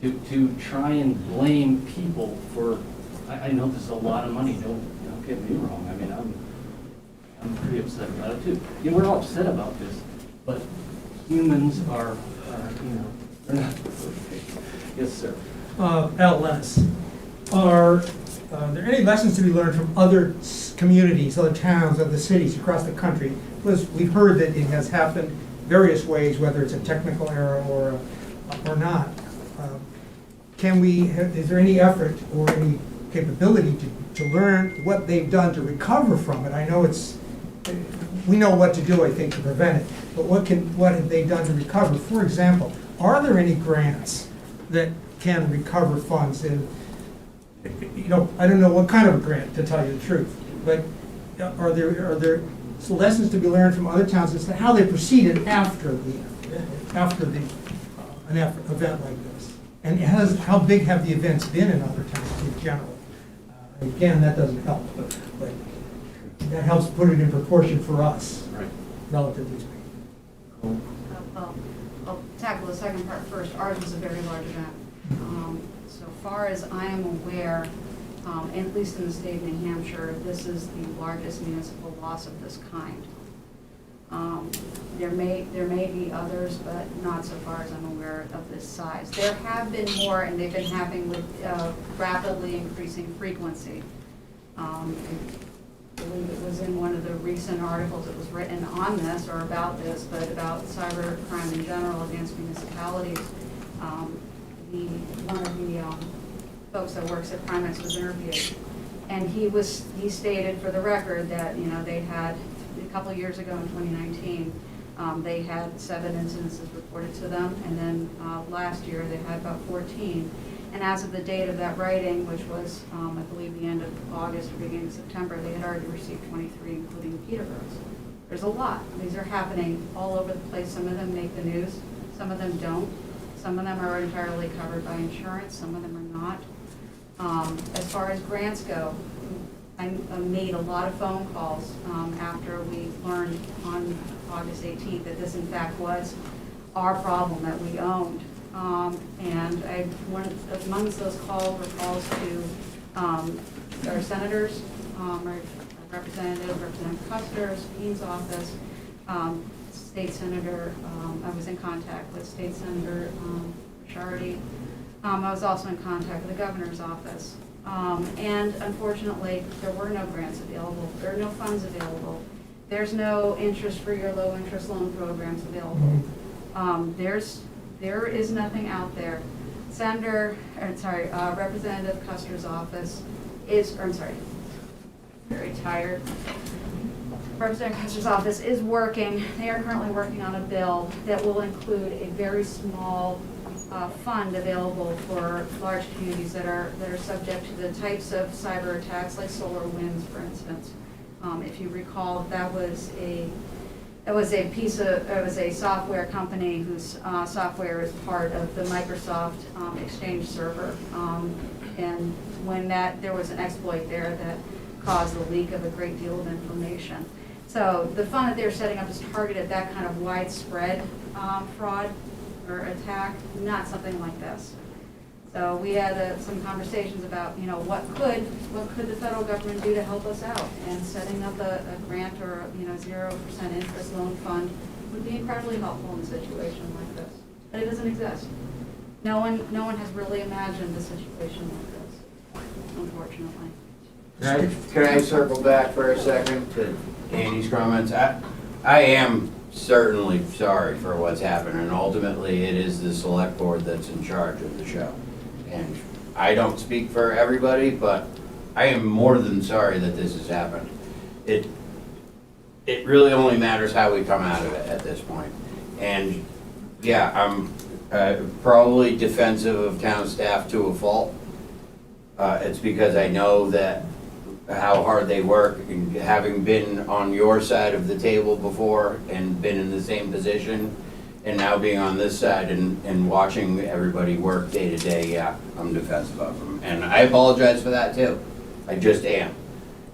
to try and blame people for, I know this is a lot of money, don't get me wrong. I mean, I'm pretty upset about it too. We're all upset about this, but humans are they're not perfect. Yes, sir. Al Lennis. Are there any lessons to be learned from other communities, other towns, other cities across the country? Because we've heard that it has happened various ways, whether it's a technical error or not. Is there any effort or any capability to learn what they've done to recover from it? I know we know what to do, I think, to prevent it, but what have they done to recover? For example, are there any grants that can recover funds? And I don't know what kind of a grant, to tell you the truth, but are there lessons to be learned from other towns as to how they proceeded after an event like this? And how big have the events been in other towns in general? Again, that doesn't help, but that helps put it in proportion for us, Right. relatively speaking. I'll tackle the second part first. Ours was a very large event. So far as I am aware, at least in the state of New Hampshire, this is the largest municipal loss of this kind. There may be others, but not so far as I'm aware of this size. There have been more, and they've been happening with rapidly increasing frequency. I believe it was in one of the recent articles that was written on this or about this, but about cyber crime in general against municipalities. One of the folks that works at Primex was interviewed, and he stated for the record that they had a couple of years ago in 2019 they had 7 incidences reported to them, and then last year they had about 14. And as of the date of that writing, which was, I believe, the end of August or beginning of September, they had already received 23, including Peterborough. There's a lot. These are happening all over the place. Some of them make the news. Some of them don't. Some of them are entirely covered by insurance. Some of them are not. As far as grants go, I made a lot of phone calls after we learned on August 18th that this, in fact, was our problem that we owned. And amongst those calls were calls to our senators, our Representative Custer's, Dean's office, State Senator, I was in contact with State Senator Shardy. I was also in contact with the governor's office. And unfortunately, there were no grants available. There are no funds available. There's no interest for your low interest loan programs available. There is nothing out there. Representative Custer's office very tired. Representative Custer's office is working. They are currently working on a bill that will include a very small fund available for large communities that are subject to the types of cyber attacks like solar winds, for instance. If you recall, that was a software company whose software is part of the Microsoft Exchange server. And when there was an exploit there that caused the leak of a great deal of information. So the fund that they're setting up is targeted at that kind of widespread fraud or attack, not something like this. So we had some conversations about, what could the federal government do to help us out, and setting up a grant or 0% interest loan fund would be incredibly helpful in a situation like this. But it doesn't exist. No one has really imagined a situation like this, unfortunately. Can I circle back for a second to Andy's comments? I am certainly sorry for what's happened, and ultimately it is the select board that's in charge of the show. And I don't speak for everybody, but I am more than sorry that this has happened. It really only matters how we come out of it at this point. And yeah, probably defensive of town staff to a fault. It's because I know that how hard they work, and having been on your side of the table before and been in the same position, and now being on this side and watching everybody work day to day, yeah, I'm defensive of them. And I apologize for that too. I just am.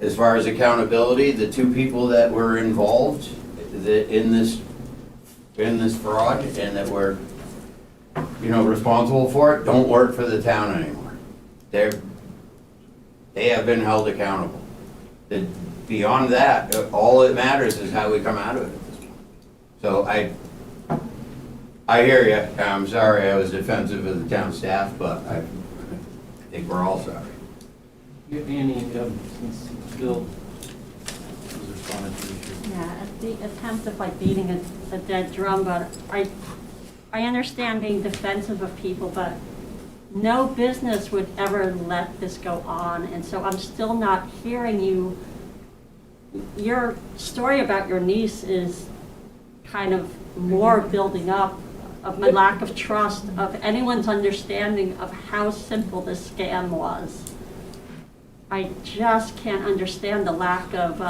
As far as accountability, the two people that were involved in this fraud and that were, responsible for it, don't work for the town anymore. They have been held accountable. Beyond that, all that matters is how we come out of it at this point. So I hear you. I'm sorry I was defensive of the town staff, but I think we're all sorry. Annie, since Bill was responding to the issue. Yeah, at the attempt of like beating a dead drum, but I understand being defensive of people, but no business would ever let this go on, and so I'm still not hearing you. Your story about your niece is kind of more building up of my lack of trust of anyone's understanding of how simple this scam was. I just can't understand the lack of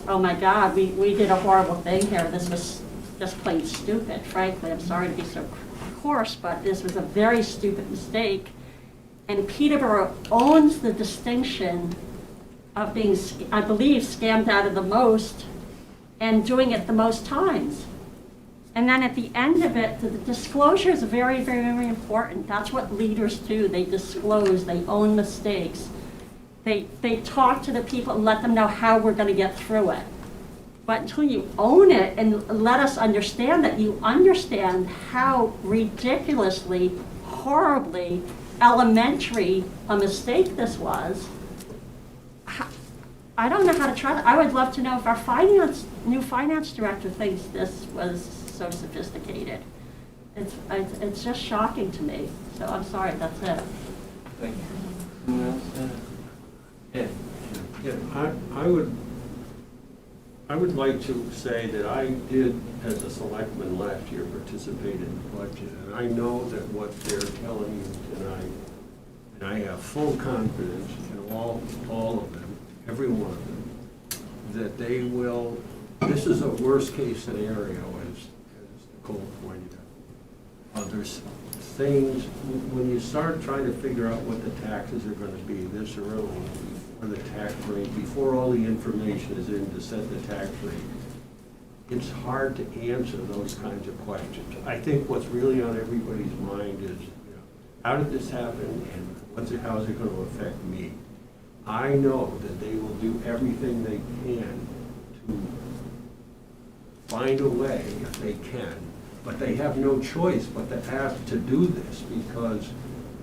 oh my God, we did a horrible thing here. This was just plain stupid, frankly. I'm sorry to be so course, but this was a very stupid mistake. And Peterborough owns the distinction of being, I believe, scammed out of the most and doing it the most times. And then at the end of it, the disclosure is very, very, very important. That's what leaders do. They disclose, they own mistakes. They talk to the people and let them know how we're going to get through it. But until you own it and let us understand that you understand how ridiculously, horribly elementary a mistake this was, I don't know how to try that. I would love to know if our new finance director thinks this was so sophisticated. It's just shocking to me. So I'm sorry, that's it. Thank you. Anyone else? Ed? Yeah, I would like to say that I did, as a selectman last year, participate in the budget, and I know that what they're telling you tonight, and I have full confidence in all of them, every one of them, that they will, this is a worst case scenario, as Nicole pointed out. There's things, when you start trying to figure out what the taxes are going to be this early, before the tax rate, before all the information is in to set the tax rate, it's hard to answer those kinds of questions. I think what's really on everybody's mind is, how did this happen and how is it going to affect me? I know that they will do everything they can to find a way, if they can, but they have no choice but to ask to do this, because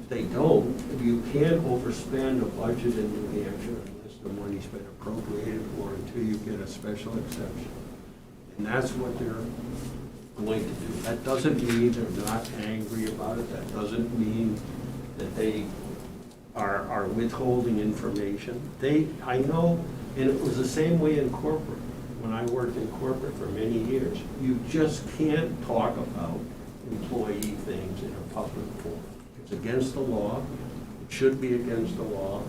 if they don't, you can't overspend a budget in New Hampshire unless the money's been appropriated for until you get a special exception. And that's what they're going to do. That doesn't mean they're not angry about it. That doesn't mean that they are withholding information. I know, and it was the same way in corporate. When I worked in corporate for many years, you just can't talk about employee things in a public forum. It's against the law. It should be against the law.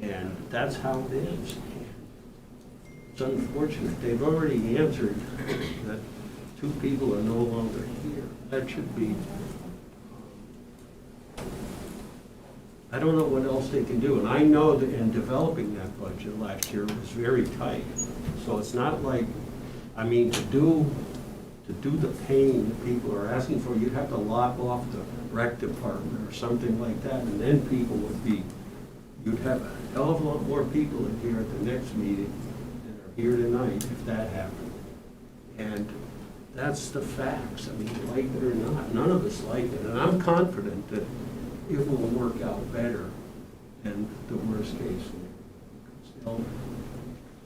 And that's how it is. It's unfortunate. They've already answered that two people are no longer here. That should be, I don't know what else they can do. And I know that in developing that budget last year, it was very tight. So it's not like, I mean, to do the pain that people are asking for, you'd have to lock off the rec department or something like that, and then people would be, you'd have a hell of a lot more people in here at the next meeting than are here tonight if that happened. And that's the facts. I mean, like it or not, none of us like it. And I'm confident that it will work out better than the worst case scenario.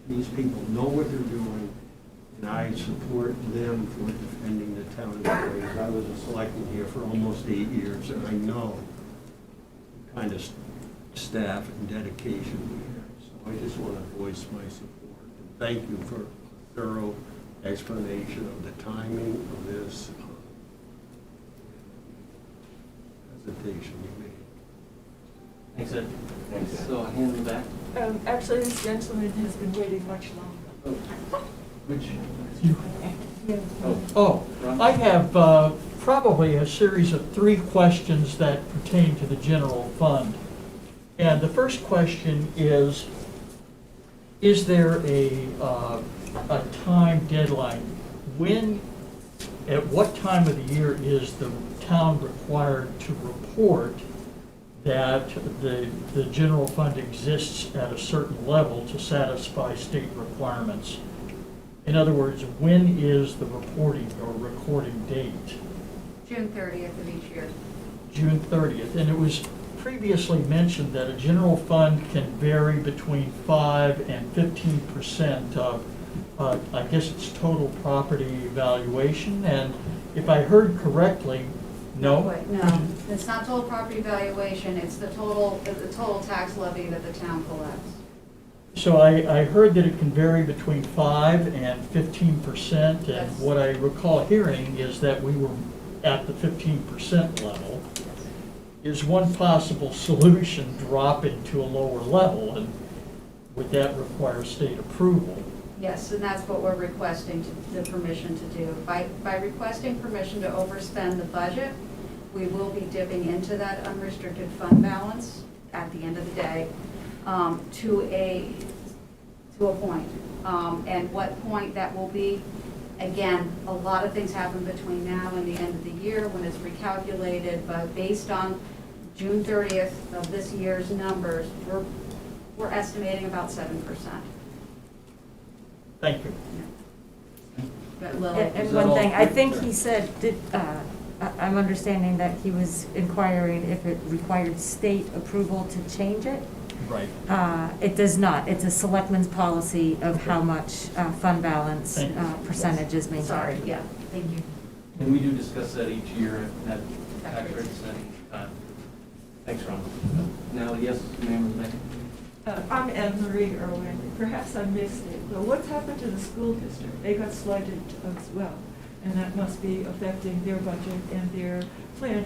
These people know what they're doing, and I support them for defending the town employees. I was a selectman here for almost 8 years, and I know the kind of staff and dedication we have. So I just want to voice my support. And thank you for a thorough explanation of the timing of this presentation you made. Thanks, Ed. So, hand them back. Actually, this gentleman has been waiting much longer. Which? Oh, Ron? I have probably a series of 3 questions that pertain to the general fund. And the first question is there a time deadline? At what time of the year is the town required to report that the general fund exists at a certain level to satisfy state requirements? In other words, when is the reporting or recording date? June 30th of each year. June 30th. And it was previously mentioned that a general fund can vary between 5 and 15% of, I guess it's total property valuation. And if I heard correctly, no? Wait, no, it's not total property valuation, it's the total tax levy that the town collects. So I heard that it can vary between 5 and 15%, Yes. and what I recall hearing is that we were at the 15% level. Is one possible solution dropping to a lower level, and would that require state approval? Yes, and that's what we're requesting the permission to do. By requesting permission to overspend the budget, we will be dipping into that unrestricted fund balance at the end of the day to a point. And what point that will be, again, a lot of things happen between now and the end of the year when it's recalculated, but based on June 30th of this year's numbers, we're estimating about 7%. Thank you. But Lily, And one thing, I think he said, I'm understanding that he was inquiring if it required state approval to change it. Right. It does not. It's a selectman's policy of how much fund balance Thank you. percentage is maintained. sorry, yeah, thank you. And we do discuss that each year at tax rate setting time. Thanks, Ron. Now, yes, ma'am, I'm Anne Marie Irwin. Perhaps I missed it, but what's happened to the school district? They got flooded as well, and that must be affecting their budget and their plan.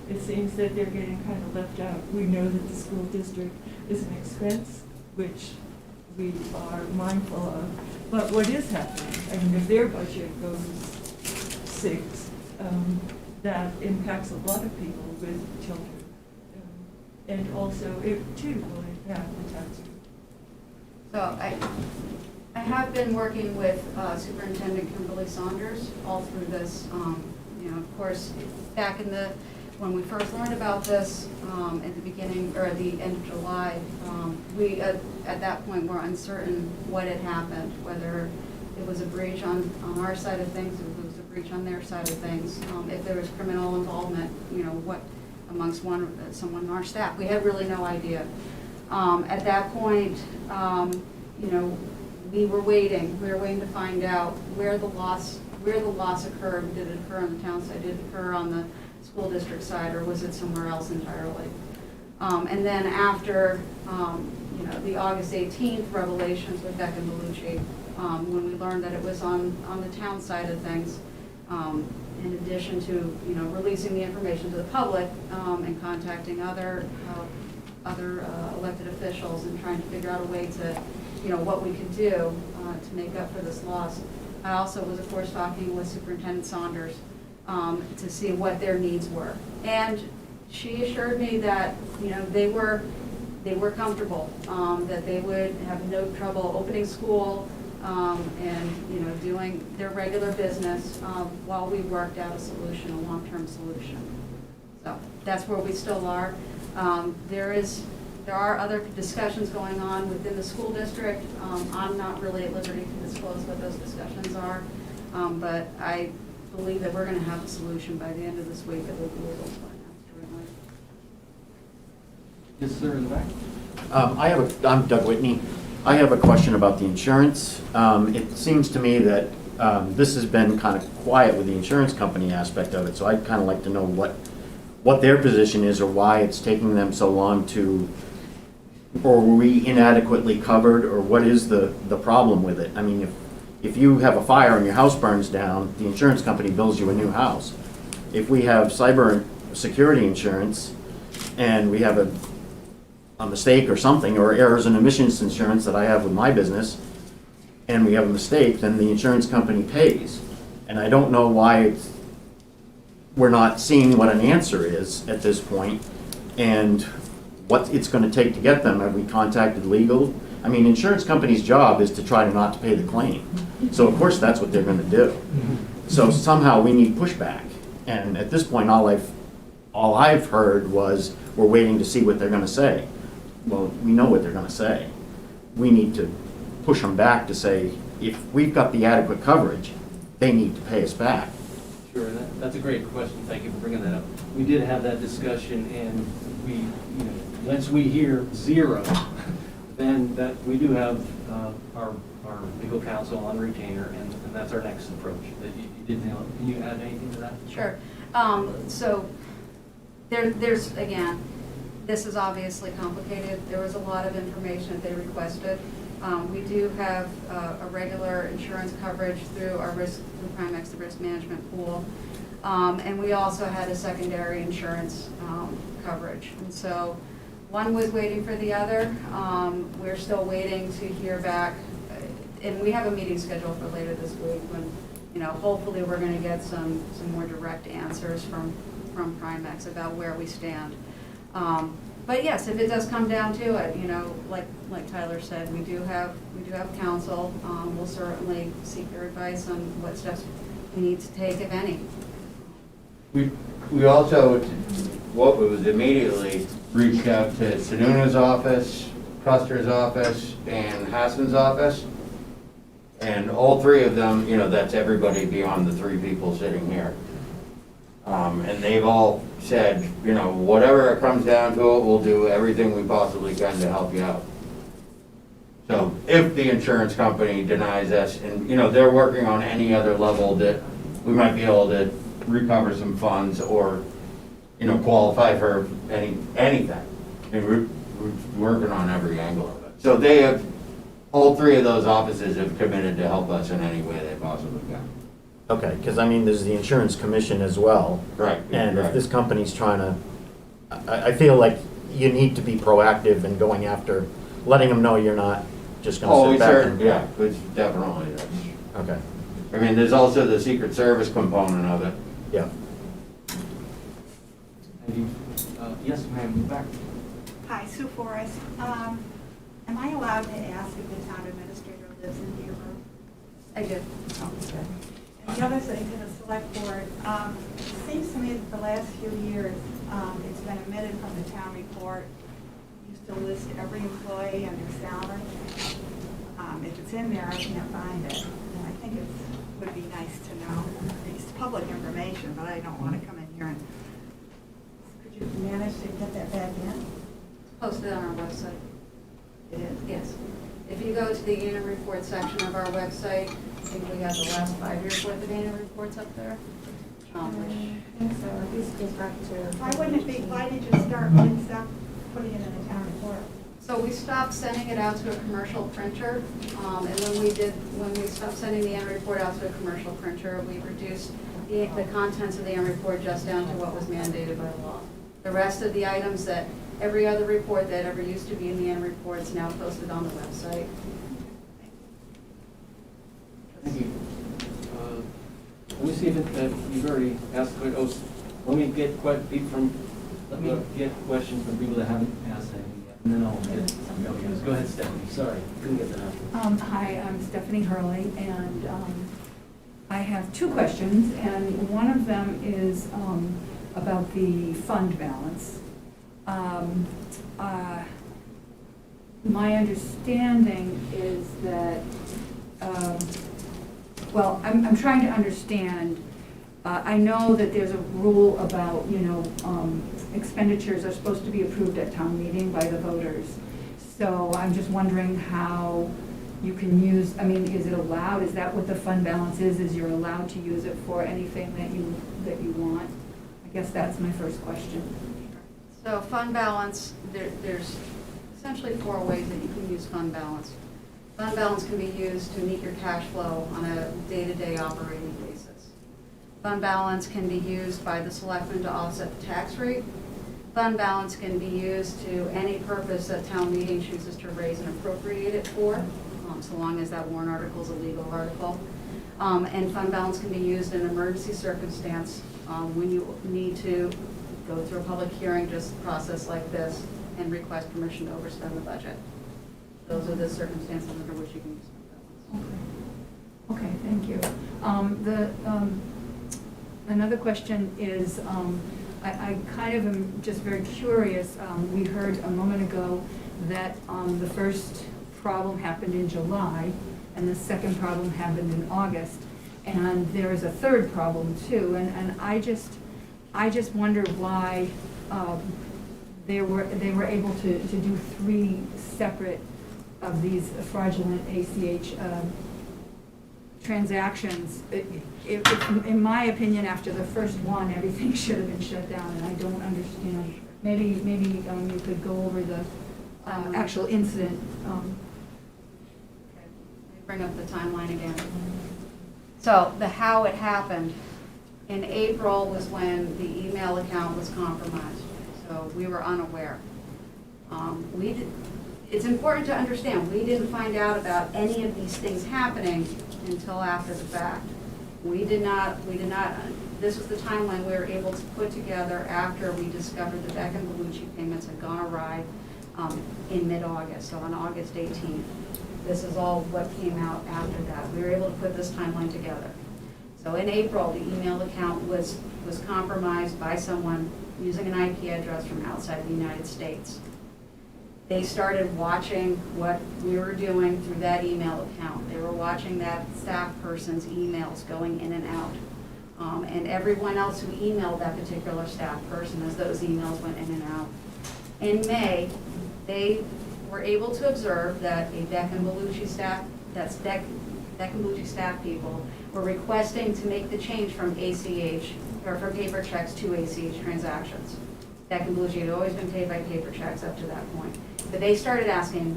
It seems that they're getting kind of left out. We know that the school district is an expense, which we are mindful of. But what is happening? I mean, if their budget goes 6, that impacts a lot of people with children. And also, it too will impact the tax rate. So I have been working with Superintendent Kimberly Saunders all through this. Of course, back when we first learned about this at the beginning or at the end of July, we at that point were uncertain what had happened, whether it was a breach on our side of things, if it was a breach on their side of things, if there was criminal involvement, what amongst someone on our staff. We had really no idea. At that point, we were waiting. We were waiting to find out where the loss occurred. Did it occur on the town side? Did it occur on the school district side, or was it somewhere else entirely? And then after, the August 18th revelations with Beck and Bellucci, when we learned that it was on the town side of things, in addition to, releasing the information to the public and contacting other elected officials and trying to figure out a way to, what we could do to make up for this loss. I also was, of course, talking with Superintendent Saunders to see what their needs were. And she assured me that, they were comfortable, that they would have no trouble opening school and, doing their regular business while we worked out a solution, a long-term solution. So that's where we still are. There are other discussions going on within the school district. I'm not really at liberty to disclose what those discussions are, but I believe that we're going to have a solution by the end of this week that we'll be able to announce jointly. Yes, sir, in the back. I'm Doug Whitney. I have a question about the insurance. It seems to me that this has been kind of quiet with the insurance company aspect of it, so I'd kind of like to know what their position is or why it's taking them so long to, or were we inadequately covered, or what is the problem with it? I mean, if you have a fire and your house burns down, the insurance company bills you a new house. If we have cyber security insurance and we have a mistake or something, or errors and omissions insurance that I have with my business, and we have a mistake, then the insurance company pays. And I don't know why we're not seeing what an answer is at this point and what it's going to take to get them. Have we contacted legal? I mean, insurance company's job is to try to not to pay the claim. So of course that's what they're going to do. So somehow we need pushback. And at this point, all I've heard was we're waiting to see what they're going to say. Well, we know what they're going to say. We need to push them back to say, if we've got the adequate coverage, they need to pay us back. Sure, that's a great question. Thank you for bringing that up. We did have that discussion, and we, once we hear zero, then that we do have our legal counsel on retainer, and that's our next approach. That you did nail it. Can you add anything to that? Sure. So there's, again, this is obviously complicated. There was a lot of information that they requested. We do have a regular insurance coverage through our through Primex, the risk management pool. And we also had a secondary insurance coverage. And so one was waiting for the other. We're still waiting to hear back. And we have a meeting scheduled for later this week when, hopefully we're going to get some more direct answers from Primex about where we stand. But yes, if it does come down to it, like Tyler said, we do have counsel. We'll certainly seek their advice on what steps we need to take, if any. We also, what was immediately reached out to Sununa's office, Custer's office, and Hassan's office. And all three of them, that's everybody beyond the three people sitting here. And they've all said, whatever it comes down to it, we'll do everything we possibly can to help you out. So if the insurance company denies us, and, they're working on any other level that we might be able to recover some funds or, qualify for anything. And we're working on every angle of it. So they have, all three of those offices have committed to help us in any way they possibly can. Okay, because there's the insurance commission as well. Right. And right. if this company's trying to, I feel like you need to be proactive in going after, letting them know you're not just going to sit back. Yeah, it's definitely is. Okay. I mean, there's also the Secret Service component of it. Yeah. Yes, ma'am, move back. Hi, Sue Forrest. Am I allowed to ask if the town administrator lives in Peterborough? I did. Oh, okay. And the other thing to the select board, it seems to me that the last few years, it's been omitted from the town report. You used to list every employee and their salary. If it's in there, I can't find it. And I think it would be nice to know. It's public information, but I don't want to come in here and, could you manage to get that back in? Posted on our website. It is? Yes. If you go to the annual report section of our website, I think we have the last 5 years worth of annual reports up there. So this goes back to. Why wouldn't it be, why did you stop putting it in the town report? So we stopped sending it out to a commercial printer, and when we stopped sending the annual report out to a commercial printer, we reduced the contents of the annual report just down to what was mandated by law. The rest of the items that every other report that ever used to be in the annual report is now posted on the website. Thank you. Let me see if you've already asked. Let me get questions from people that haven't asked anything yet, and then I'll get. Go ahead, Stephanie. Sorry, couldn't get that out. Hi, I'm Stephanie Hurley, and I have two questions, and one of them is about the fund balance. My understanding is that, I'm trying to understand. I know that there's a rule about, expenditures are supposed to be approved at town meeting by the voters. So I'm just wondering how you can use, is it allowed? Is that what the fund balance is? Is you're allowed to use it for anything that you want? I guess that's my first question. So fund balance, there's essentially 4 ways that you can use fund balance. Fund balance can be used to meet your cash flow on a day-to-day operating basis. Fund balance can be used by the selectmen to offset the tax rate. Fund balance can be used to any purpose that town meeting chooses to raise and appropriate it for, so long as that warrant article is a legal article. And fund balance can be used in an emergency circumstance when you need to go through a public hearing, just process like this, and request permission to overspend the budget. Those are the circumstances under which you can use fund balance. Okay, thank you. Another question is, I kind of am just very curious. We heard a moment ago that the first problem happened in July, and the second problem happened in August, and there is a third problem too. And I just wonder why they were able to do 3 separate of these fraudulent ACH transactions. In my opinion, after the first one, everything should have been shut down, and I don't understand. Maybe you could go over the actual incident. Bring up the timeline again. So the how it happened. In April was when the email account was compromised. So we were unaware. It's important to understand, we didn't find out about any of these things happening until after the fact. We did not, this was the timeline we were able to put together after we discovered the Beck and Bellucci payments had gone awry in mid-August, so on August 18th. This is all what came out after that. We were able to put this timeline together. So in April, the email account was compromised by someone using an IP address from outside the United States. They started watching what we were doing through that email account. They were watching that staff person's emails going in and out. And everyone else who emailed that particular staff person as those emails went in and out. In May, they were able to observe that a Beck and Bellucci staff, Beck and Bellucci staff people were requesting to make the change from ACH, or from paper checks to ACH transactions. Beck and Bellucci had always been paid by paper checks up to that point. But they started asking,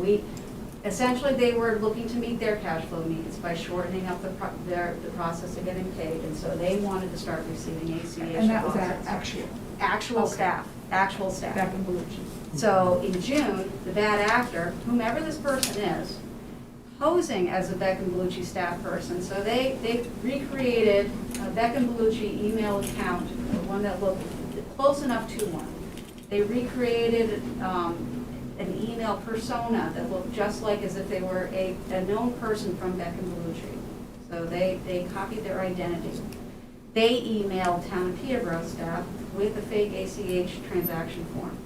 essentially they were looking to meet their cash flow needs by shortening up the process of getting paid, and so they wanted to start receiving ACH. And that was actual staff. Beck and Bellucci. So in June, the bad actor, whomever this person is, posing as a Beck and Bellucci staff person, so they recreated a Beck and Bellucci email account, one that looked close enough to one. They recreated an email persona that looked just like as if they were a known person from Beck and Bellucci. So they copied their identity. They emailed Town of Peterborough staff with a fake ACH transaction form.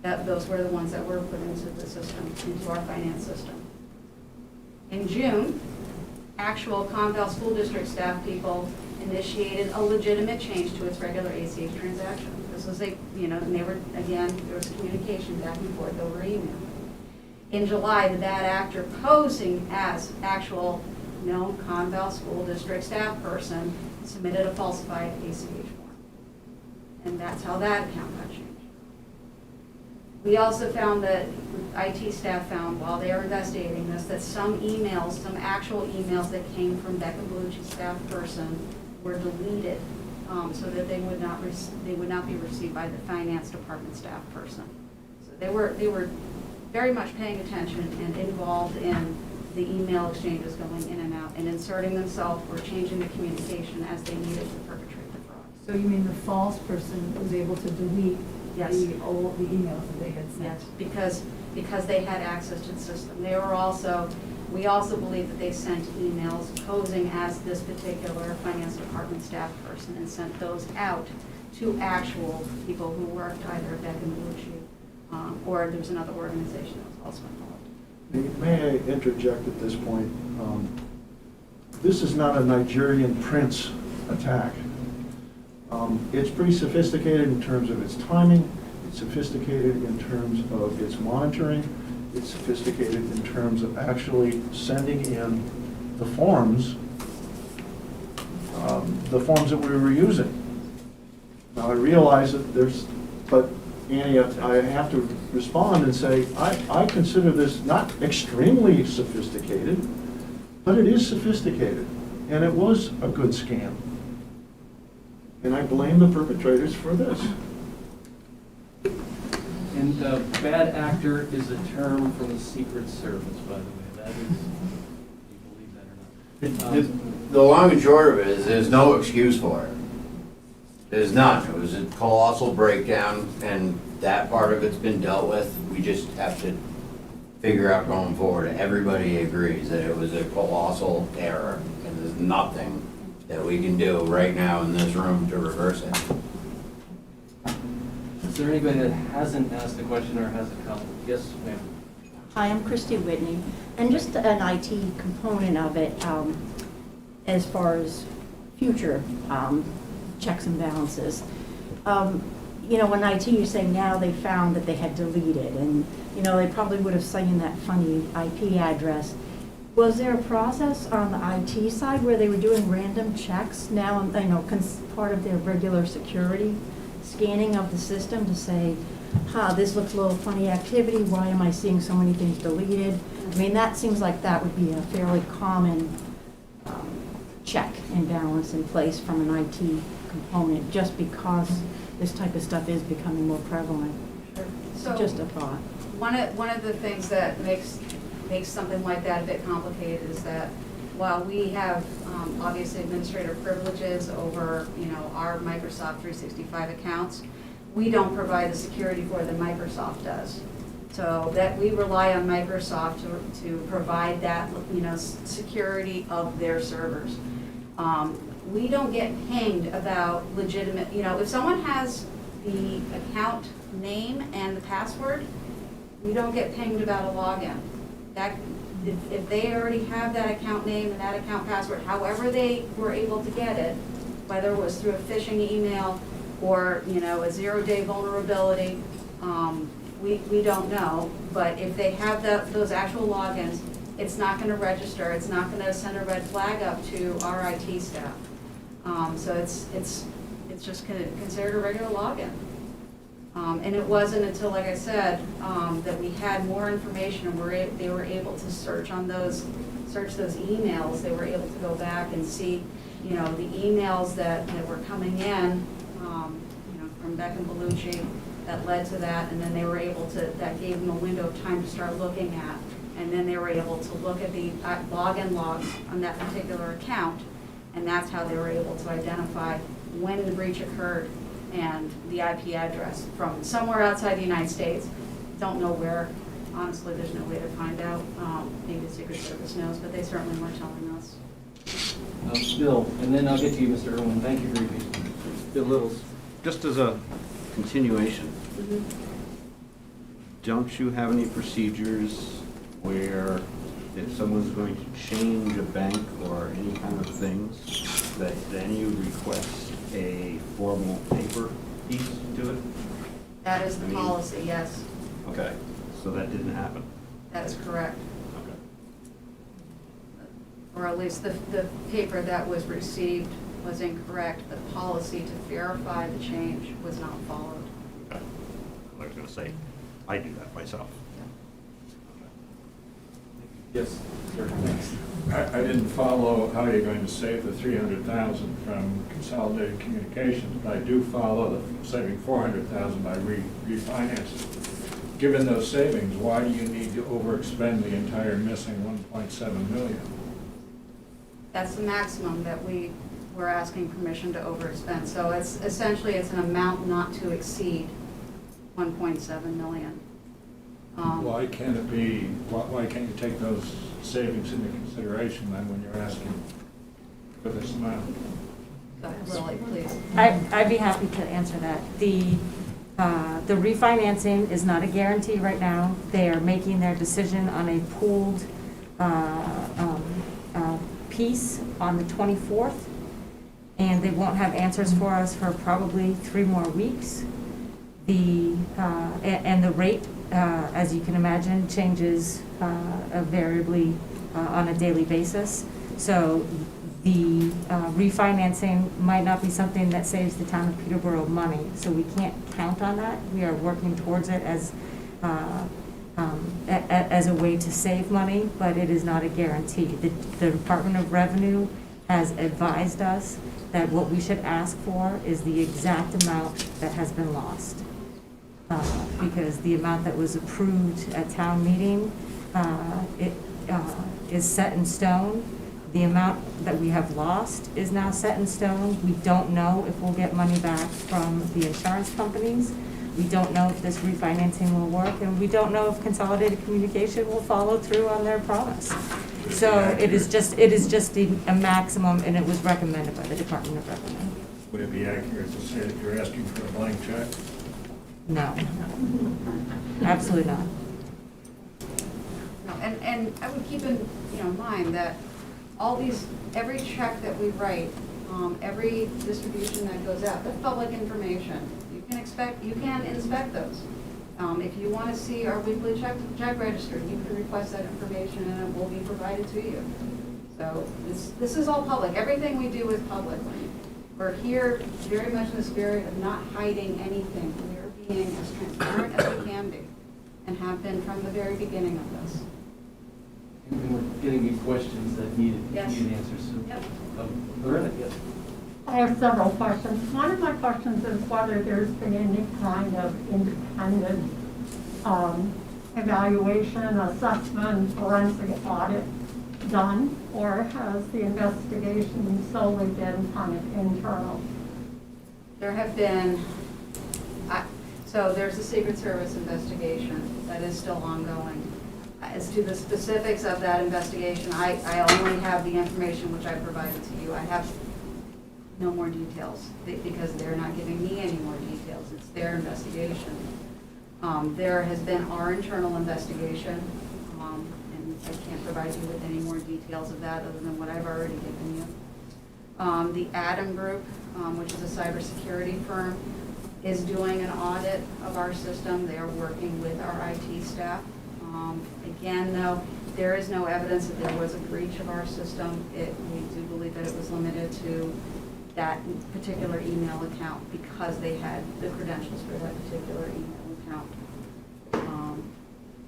Those were the ones that were put into the system, into our finance system. In June, actual Conval School District staff people initiated a legitimate change to its regular ACH transaction. This was and they were, again, there was communication back and forth over email. In July, the bad actor posing as actual known Conval School District staff person submitted a falsified ACH form. And that's how that account got changed. We also found that IT staff found while they were investigating this that some actual emails that came from Beck and Bellucci staff person were deleted so that they would not be received by the finance department staff person. So they were very much paying attention and involved in the email exchanges going in and out and inserting themselves or changing the communication as they needed to perpetrate the fraud. So you mean the false person was able to delete the emails that they had sent? Yes, because they had access to the system. We also believe that they sent emails posing as this particular finance department staff person and sent those out to actual people who worked either at Beck and Bellucci or there was another organization that was also involved. May I interject at this point? This is not a Nigerian prince attack. It's pretty sophisticated in terms of its timing. It's sophisticated in terms of its monitoring. It's sophisticated in terms of actually sending in the forms that we were using. Now I realize that but Annie, I have to respond and say, I consider this not extremely sophisticated, but it is sophisticated, and it was a good scam. And I blame the perpetrators for this. And bad actor is a term from the Secret Service, by the way. That is, do you believe that or not? The long and short of it is, there's no excuse for it. There's none. It was a colossal breakdown, and that part of it's been dealt with. We just have to figure out going forward. Everybody agrees that it was a colossal error, and there's nothing that we can do right now in this room to reverse it. Is there anybody that hasn't asked a question or has a comment? Yes, ma'am. Hi, I'm Christy Whitney, and just an IT component of it, as far as future checks and balances. You know, when IT, you say now they found that they had deleted, and, you know, they probably would have seen that funny IP address. Was there a process on the IT side where they were doing random checks now, you know, part of their regular security scanning of the system to say, this looks a little funny activity, why am I seeing so many things deleted? I mean, that seems like that would be a fairly common check and balance in place from an IT component, just because this type of stuff is becoming more prevalent. So Just a thought. one of the things that makes something like that a bit complicated is that while we have obviously administrative privileges over, you know, our Microsoft 365 accounts, we don't provide the security for that Microsoft does. So that we rely on Microsoft to provide that, you know, security of their servers. We don't get pinged about legitimate, you know, if someone has the account name and the password, we don't get pinged about a login. If they already have that account name and that account password, however they were able to get it, whether it was through a phishing email or, you know, a 0-day vulnerability, we don't know. But if they have those actual logins, it's not going to register. It's not going to send a red flag up to our IT staff. So it's just considered a regular login. And it wasn't until, like I said, that we had more information and they were able to search those emails. They were able to go back and see, you know, the emails that were coming in, you know, from Beck and Bellucci that led to that, and then they were able to, that gave them a window of time to start looking at, and then they were able to look at the login logs on that particular account, and that's how they were able to identify when the breach occurred and the IP address from somewhere outside the United States. Don't know where. Honestly, there's no way to find out. Maybe the Secret Service knows, but they certainly weren't telling us. Bill, and then I'll get to you, Mr. Irwin. Thank you for your patience. Bill Littles, just as a continuation, don't you have any procedures where if someone's going to change a bank or any kind of things, that then you request a formal paper piece to it? That is the policy, yes. Okay, so that didn't happen? That is correct. Okay. Or at least the paper that was received was incorrect. The policy to verify the change was not followed. Okay. I was going to say, I do that myself. Yes, sir. Thanks. I didn't follow how you're going to save the $300,000 from Consolidated Communications, but I do follow the saving $400,000 by refinancing. Given those savings, why do you need to overexpend the entire missing $1.7 million? That's the maximum that we were asking permission to overexpend. So it's essentially, it's an amount not to exceed 1.7 million. Why can't it be, why can't you take those savings into consideration then when you're asking for this amount? Go ahead, Lily, please. I'd be happy to answer that. The refinancing is not a guarantee right now. They are making their decision on a pooled piece on the 24th, and they won't have answers for us for probably 3 more weeks. And the rate, as you can imagine, changes variably on a daily basis. So The refinancing might not be something that saves the town of Peterborough money, so we can't count on that. We are working towards it as a way to save money, but it is not a guarantee. The Department of Revenue has advised us that what we should ask for is the exact amount that has been lost. Because the amount that was approved at town meeting, is set in stone. The amount that we have lost is now set in stone. We don't know if we'll get money back from the insurance companies. We don't know if this refinancing will work, and we don't know if Consolidated Communication will follow through on their promise. So it is just a maximum, and it was recommended by the Department of Revenue. Would it be accurate to say that you're asking for a blank check? No, absolutely not. No, and I would keep in, mind that all these, every check that we write, every distribution that goes out, that's public information. You can inspect those. If you want to see our weekly check register, you can request that information and it will be provided to you. So this is all public. Everything we do is public. We're here very much in the spirit of not hiding anything. We are being as transparent as we can be and have been from the very beginning of this. And we're getting you questions that needed Yes. answers. So, Yep. Loretta, yes. I have several questions. One of my questions is whether there's been any kind of independent evaluation, assessment, forensic audit done, or has the investigation solely been kind of internal? There have been, so there's a Secret Service investigation that is still ongoing. As to the specifics of that investigation, I only have the information which I provided to you. I have no more details because they're not giving me any more details. It's their investigation. There has been our internal investigation, and I can't provide you with any more details of that other than what I've already given you. The Adam Group, which is a cybersecurity firm, is doing an audit of our system. They are working with our IT staff. Again, though, there is no evidence that there was a breach of our system. We do believe that it was limited to that particular email account because they had the credentials for that particular email account.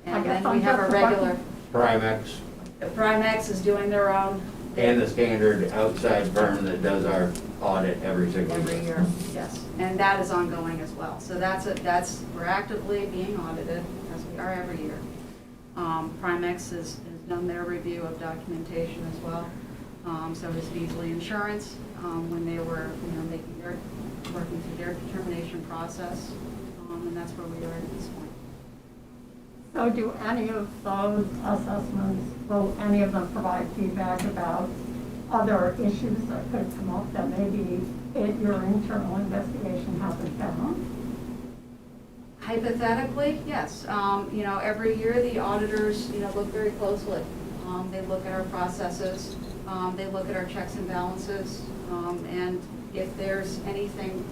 And then we have a regular, Primex, Primex is doing their own. and the standard outside firm that does our audit every single Every year, yes. And that is ongoing as well. So we're actively being audited, as we are every year. Primex has done their review of documentation as well. So has Beasley Insurance, when they were, working through their determination process. And that's where we are at this point. So do any of those assessments, will any of them provide feedback about other issues that could come up that maybe your internal investigation hasn't found? Hypothetically, yes. Every year the auditors, look very closely. They look at our processes, they look at our checks and balances, and if there's anything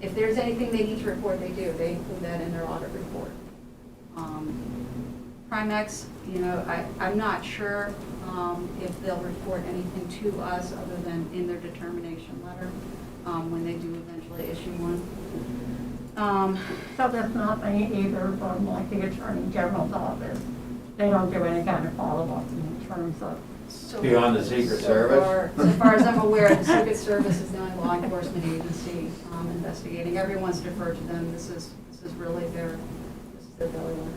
they need to report, they do. They include that in their audit report. Primex, I'm not sure if they'll report anything to us other than in their determination letter when they do eventually issue one. So there's nothing either from like the Attorney General's office? They don't do any kind of follow-up in terms of? Beyond the Secret Service? So far as I'm aware, the Secret Service is the only law enforcement agency investigating. Everyone's deferred to them. This is really their bailiwick.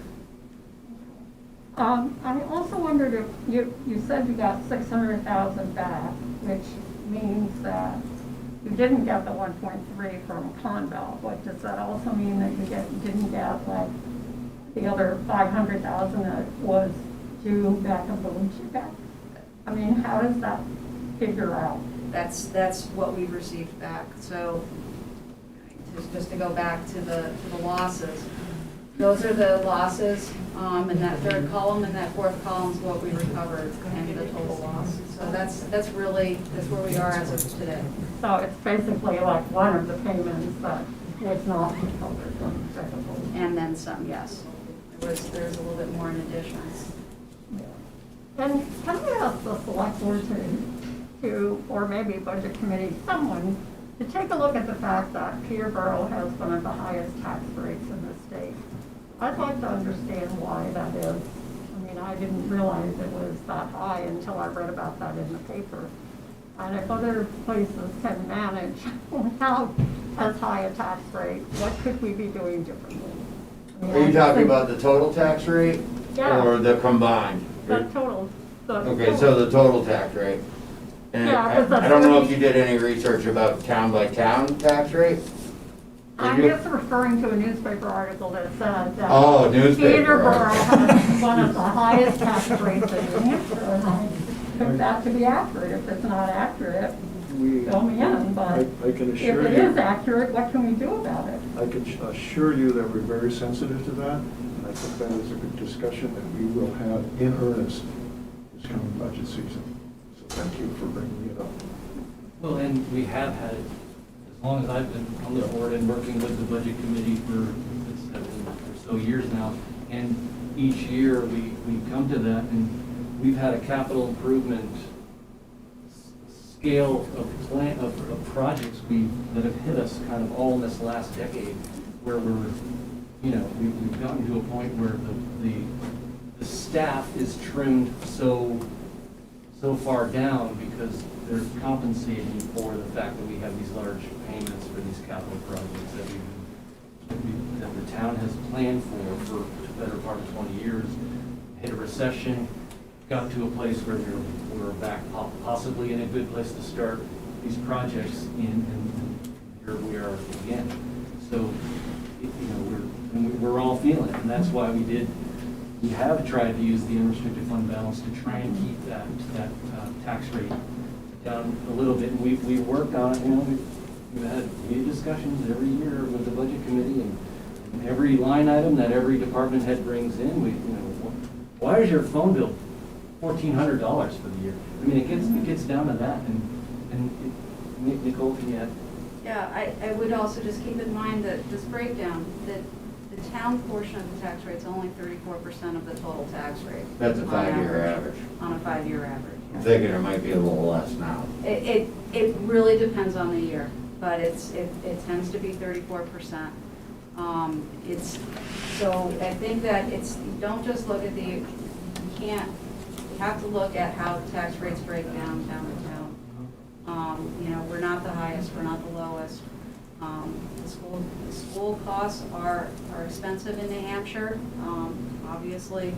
I also wondered if you said you got $600,000 back, which means that you didn't get the 1.3 from Conval. But does that also mean that you didn't get like the other $500,000 that was due back of the Lease back? I mean, how does that figure out? That's what we've received back. So just to go back to the losses, those are the losses in that third column, and that fourth column is what we recovered and the total loss. So that's where we are as of today. So it's basically like one of the payments that was not recovered. And then some, yes. There's a little bit more in addition. And can I ask the select board to to, or maybe Budget Committee, someone, to take a look at the fact that Peterborough has one of the highest tax rates in the state. I'd like to understand why that is. I mean, I didn't realize it was that high until I read about that in the paper. And if other places can manage without as high a tax rate, what could we be doing differently? I mean, Are you I talking think- about the total tax rate? Yeah. Or the combined? The total. Okay, so the total tax rate. And Yeah, 'cause I don't know if you did any research about town-by-town tax rate? I'm Did you? just referring to a newspaper article that said that Oh, newspaper Peterborough article. has one of the highest tax rates in New Hampshire. And I took that to be accurate. If it's not accurate, fill me in. But I can if assure it you. is accurate, what can we do about it? I can assure you that we're very sensitive to that, and I think that is a good discussion that we will have in earnest this coming budget season. So thank you for bringing it up. Well, and we have had it, as long as I've been on the board and working with the budget committee for 7 or so years now, and each year we come to that, and we've had a capital improvement scale of projects that have hit us kind of all in this last decade, where we've gotten to a point where the staff is trimmed so far down because they're compensating for the fact that we have these large payments for these capital projects that the town has planned for the better part of 20 years. Hit a recession, got to a place where we're back possibly in a good place to start these projects and here we are again. So, we're all feeling it, and that's why we have tried to use the unrestricted fund balance to try and keep that tax rate down a little bit. And we've worked on it, we've had media discussions every year with the budget committee, and every line item that every department head brings in, why is your phone bill $1,400 for the year? I mean, it gets down to that, and Nicole, can you add? Yeah, I would also just keep in mind that this breakdown, that the town portion of the tax rate is only 34% of the total tax rate. That's a on 5-year average. On a 5-year average. I'm thinking it might be a little less now. It really depends on the year, but it tends to be 34%. So I think that you don't just look at you have to look at how the tax rates break down town to town. We're not the highest, we're not the lowest. The school costs are expensive in New Hampshire. Obviously,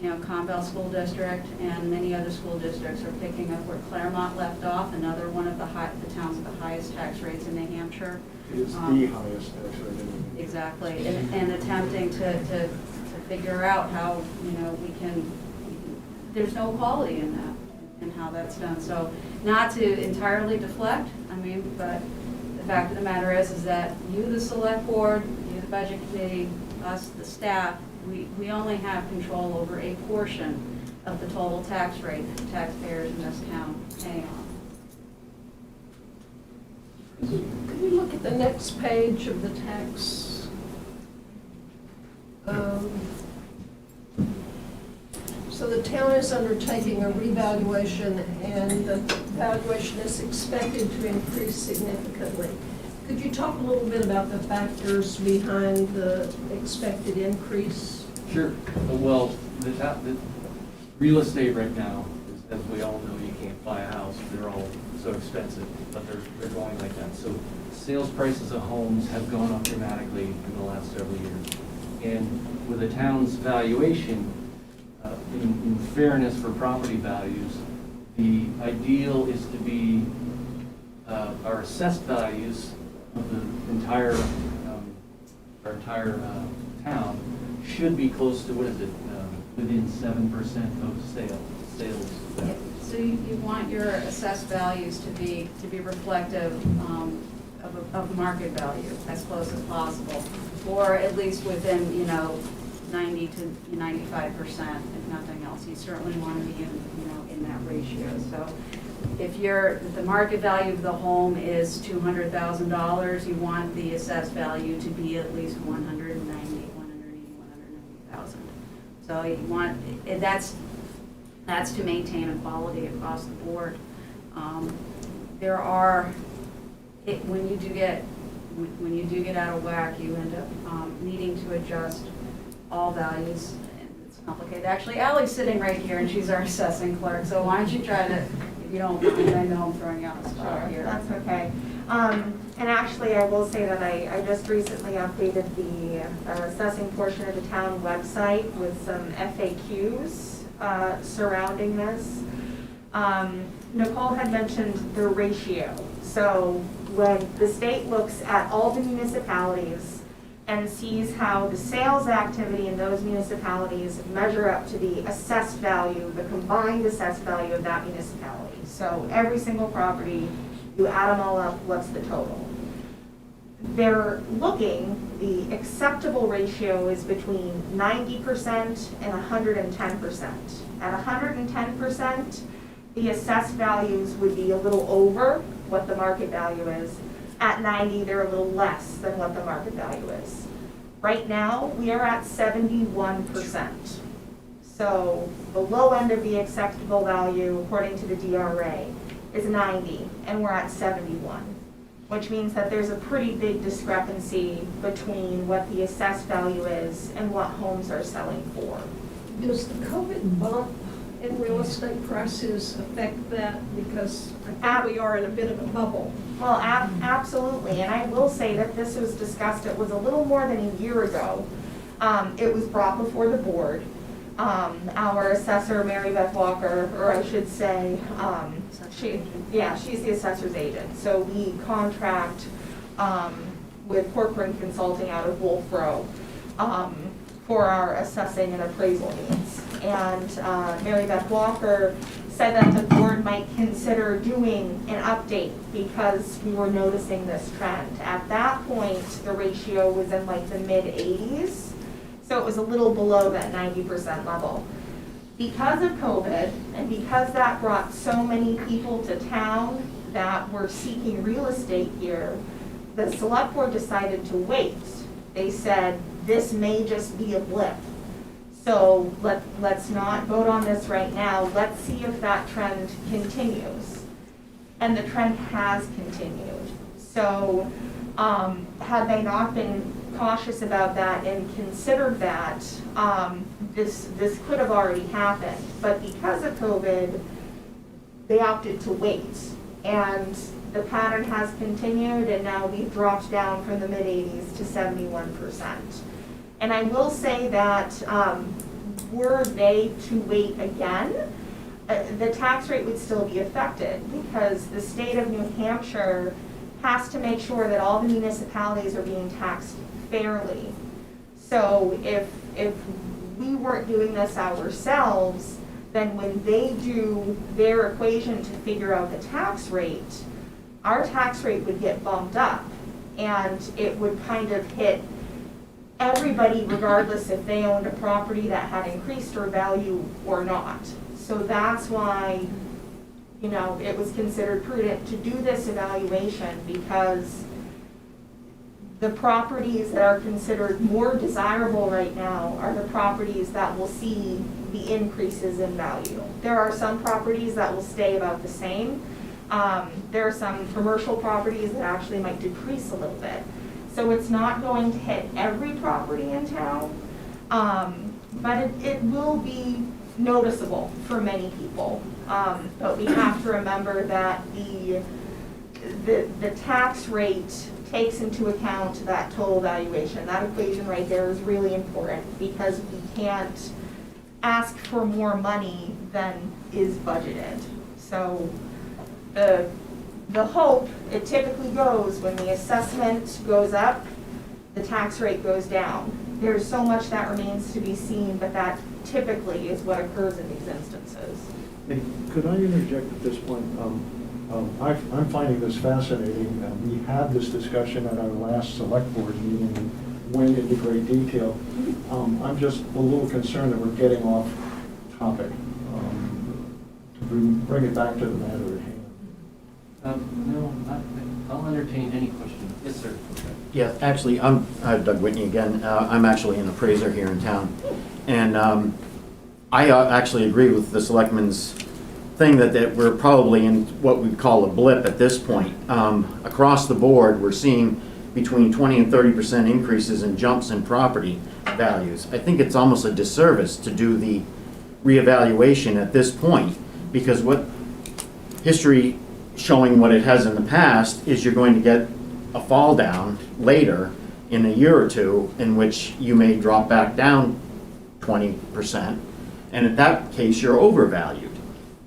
Conval School District and many other school districts are picking up where Claremont left off, another one of the towns with the highest tax rates in New Hampshire. It's the highest tax rate in New Hampshire. Exactly, and attempting to figure out how, we can, there's no quality in that, and how that's done. So not to entirely deflect, but the fact of the matter is that you, the select board, you, the budget committee, us, the staff, we only have control over a portion of the total tax rate that the taxpayers in this town pay on. Can you look at the next page of the tax? So the town is undertaking a revaluation, and the valuation is expected to increase significantly. Could you talk a little bit about the factors behind the expected increase? Sure. Well, the real estate right now, as we all know, you can't buy a house. They're all so expensive, but they're going like that. So sales prices of homes have gone up dramatically in the last several years. And with the town's valuation, in fairness for property values, the ideal is to be our assessed values of the entire town should be close to, within 7% of sales. Yeah. So you want your assessed values to be reflective of market value as close as possible, or at least within 90 to 95%, if nothing else. You certainly want to be in that ratio. So if the market value of the home is $200,000, you want the assessed value to be at least $190,000. So you want that's to maintain equality across the board. There are, when you do get out of whack, you end up needing to adjust all values. It's complicated. Actually, Ally's sitting right here, and she's our assessing clerk, so why don't you try to, if you don't mind, I know I'm throwing you on the spot here. That's okay. And actually, I will say that I just recently updated the assessing portion of the town website with some FAQs surrounding this. Nicole had mentioned the ratio. So when the state looks at all the municipalities and sees how the sales activity in those municipalities measure up to the assessed value, the combined assessed value of that municipality. So every single property, you add them all up, what's the total? They're looking, the acceptable ratio is between 90% and 110%. At 110%, the assessed values would be a little over what the market value is. At 90, they're a little less than what the market value is. Right now, we are at 71%. So the low end of the acceptable value, according to the DRA, is 90, and we're at 71, which means that there's a pretty big discrepancy between what the assessed value is and what homes are selling for. Does the COVID bump in real estate prices affect that? Because I think we are in a bit of a bubble. Well, absolutely, and I will say that this was discussed, it was a little more than a year ago. It was brought before the board. Our assessor, Mary Beth Walker, or I should say, she's the assessor's agent. So we contract with Corcoran Consulting out of Wolfboro for our assessing and appraisal needs. And Mary Beth Walker said that the board might consider doing an update because we were noticing this trend. At that point, the ratio was in like the mid-80s, so it was a little below that 90% level. Because of COVID, and because that brought so many people to town that were seeking real estate here, the select board decided to wait. They said, this may just be a blip. So let's not vote on this right now. Let's see if that trend continues. And the trend has continued. So had they not been cautious about that and considered that, this could have already happened. But because of COVID, they opted to wait. And the pattern has continued, and now we've dropped down from the mid-80s to 71%. And I will say that were they to wait again, the tax rate would still be affected because the state of New Hampshire has to make sure that all the municipalities are being taxed fairly. So if we weren't doing this ourselves, then when they do their equation to figure out the tax rate, our tax rate would get bumped up, and it would kind of hit everybody regardless if they owned a property that had increased or value or not. So that's why, you know, it was considered prudent to do this evaluation, because the properties that are considered more desirable right now are the properties that will see the increases in value. There are some properties that will stay about the same. There are some commercial properties that actually might decrease a little bit. So it's not going to hit every property in town, but it will be noticeable for many people. But we have to remember that the tax rate takes into account that total valuation. That equation right there is really important because we can't ask for more money than is budgeted. So the hope, it typically goes when the assessment goes up, the tax rate goes down. There's so much that remains to be seen, but that typically is what occurs in these instances. Hey, could I interject at this point? I'm finding this fascinating. We had this discussion at our last select board meeting and went into great detail. I'm just a little concerned that we're getting off topic. Bring it back to the matter at hand. No, I'll entertain any question. Yes, sir. Yeah, actually, I'm Doug Whitney again. I'm actually an appraiser here in town. And I actually agree with the selectmen's thing that we're probably in what we call a blip at this point. Across the board, we're seeing between 20 and 30% increases in jumps in property values. I think it's almost a disservice to do the reevaluation at this point, because what history showing what it has in the past is you're going to get a fall down later in a year or two in which you may drop back down 20%, and in that case you're overvalued.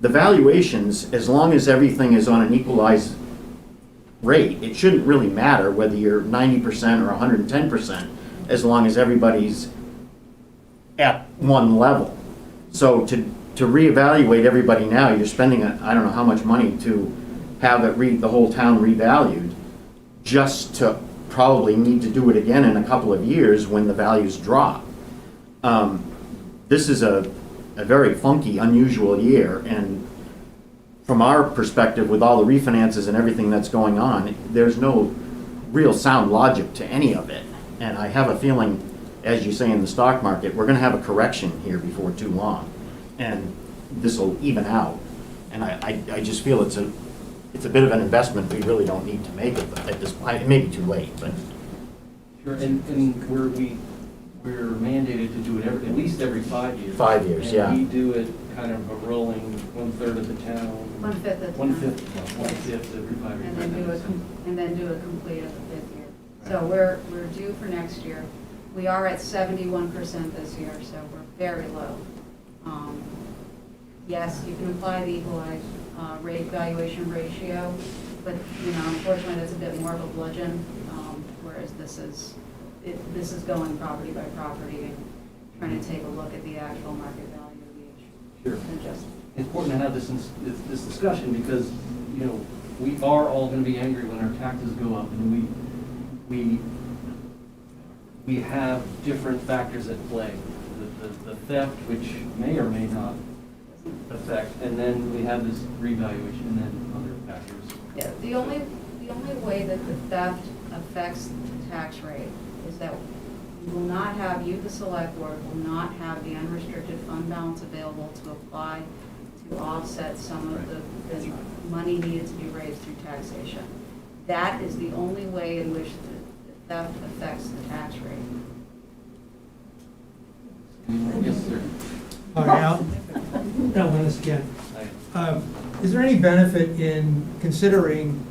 The valuations, as long as everything is on an equalized rate, it shouldn't really matter whether you're 90% or 110%, as long as everybody's at one level. So to reevaluate everybody now, you're spending I don't know how much money to have it the whole town revalued, just to probably need to do it again in a couple of years when the values drop. This is a very funky, unusual year, and from our perspective, with all the refinances and everything that's going on, there's no real sound logic to any of it. And I have a feeling, as you say in the stock market, we're going to have a correction here before too long, and this will even out. And I just feel it's a bit of an investment we really don't need to make at this point. It may be too late, but. Sure, and we're mandated to do it at least every 5 years. 5 years, yeah. And we do it kind of a rolling 1/3 of the town. 1/5 of the town. 1/5 every 5 years. And then do a complete of the 5th year. So we're due for next year. We are at 71% this year, so we're very low. Yes, you can apply the equalized rate valuation ratio, but unfortunately that's a bit more of a bludgeon, whereas this is going property by property and trying to take a look at the actual market value of each. Sure. And just It's important to have this discussion because, we are all going to be angry when our taxes go up, and we have different factors at play. The theft, which may or may not affect, and then we have this revaluation, and then other factors. Yeah, the only way that the theft affects the tax rate is that you will not have, the select board will not have the unrestricted fund balance available to apply to offset some of the money needed to be raised through taxation. That is the only way in which the theft affects the tax rate. Yes, sir. All right, Al, this again. Is there any benefit in considering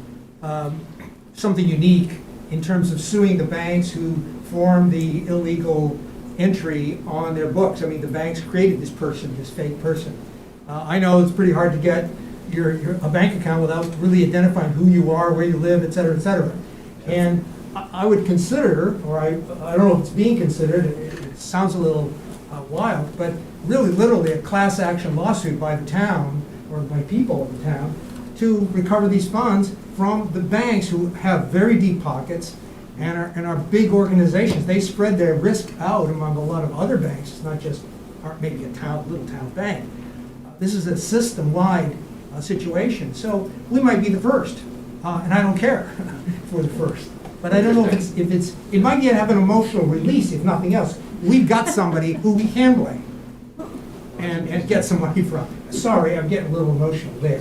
something unique in terms of suing the banks who formed the illegal entry on their books? I mean, the banks created this person, this fake person. I know it's pretty hard to get a bank account without really identifying who you are, where you live, et cetera, et cetera. And I would consider, or I don't know if it's being considered, it sounds a little wild, but really literally a class action lawsuit by the town or by people of the town to recover these funds from the banks who have very deep pockets and are big organizations. They spread their risk out among a lot of other banks. It's not just maybe a little town bank. This is a system-wide situation. So we might be the first, and I don't care if we're the first. But I don't know if it might yet have an emotional release, if nothing else. We've got somebody who we can blame and get some money from. Sorry, I'm getting a little emotional there,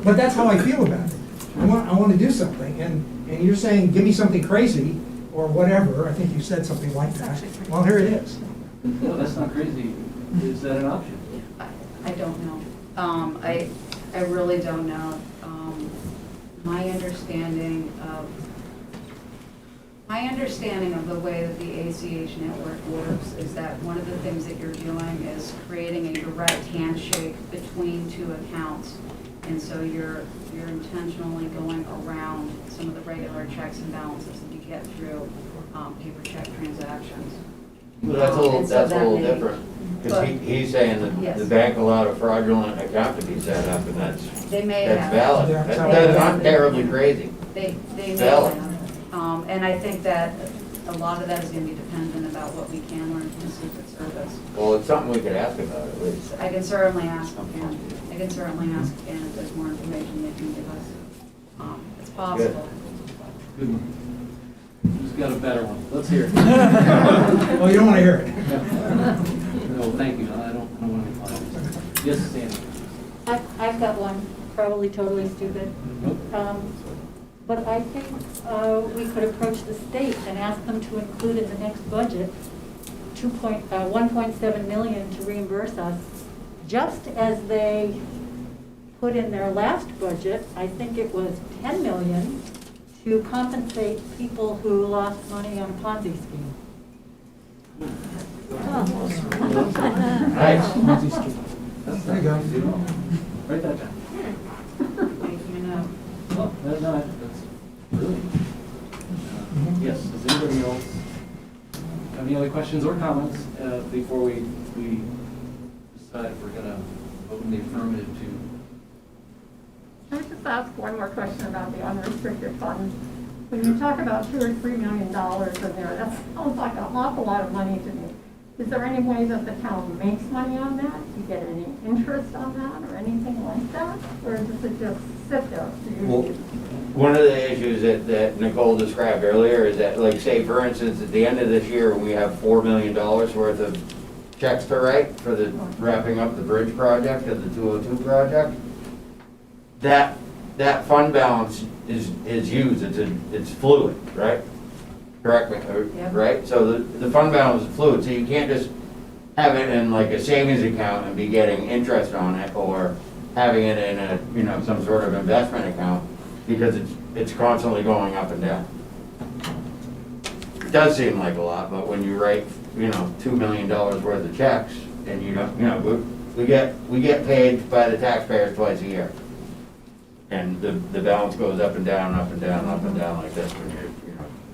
but that's how I feel about it. I want to do something, and you're saying, give me something crazy or whatever. I think you said something like that. Well, here it is. No, that's not crazy. Is that an option? I don't know. I really don't know. My understanding of the way that the ACH network works is that one of the things that you're doing is creating a direct handshake between two accounts. And so you're intentionally going around some of the regular checks and balances that you get through paper check transactions. Well, that's a little different. Because he's saying that the bank allowed a fraudulent account to be set up, and that's valid. That's not terribly crazy. They may have. And I think that a lot of that is going to be dependent about what we can learn from the Secret Service. Well, it's something we could ask about at least. I can certainly ask, and if there's more information they can give us. It's possible. Good one. Who's got a better one? Let's hear it. Well, you don't want to hear it. No, thank you. I don't want to be fired. Yes, Sandy. I've got one, probably totally stupid. But I think we could approach the state and ask them to include in the next budget 1.7 million to reimburse us, just as they put in their last budget, I think it was 10 million, to compensate people who lost money on a Ponzi scheme. Nice. There you go. Write that down. Oh, that's brilliant. Yes, does anybody else have any other questions or comments before we decide if we're going to vote in the affirmative to? Can I just ask one more question about the unrestricted funds? When you talk about $2 or $3 million in there, that sounds like an awful lot of money to me. Is there any way that the town makes money on that? Do you get any interest on that or anything like that? Or does it just sit there? Well, one of the issues that Nicole described earlier is that, like, say, for instance, at the end of this year, we have $4 million worth of checks to write for the wrapping up the bridge project of the 202 project. That fund balance is used, it's fluid, right? Correct me, right? So the fund balance is fluid, so you can't just have it in like a savings account and be getting interest on it, or having it in a, some sort of investment account, because it's constantly going up and down. It does seem like a lot, but when you write, $2 million worth of checks, and we get paid by the taxpayers twice a year. And the balance goes up and down, up and down, up and down like this when you're,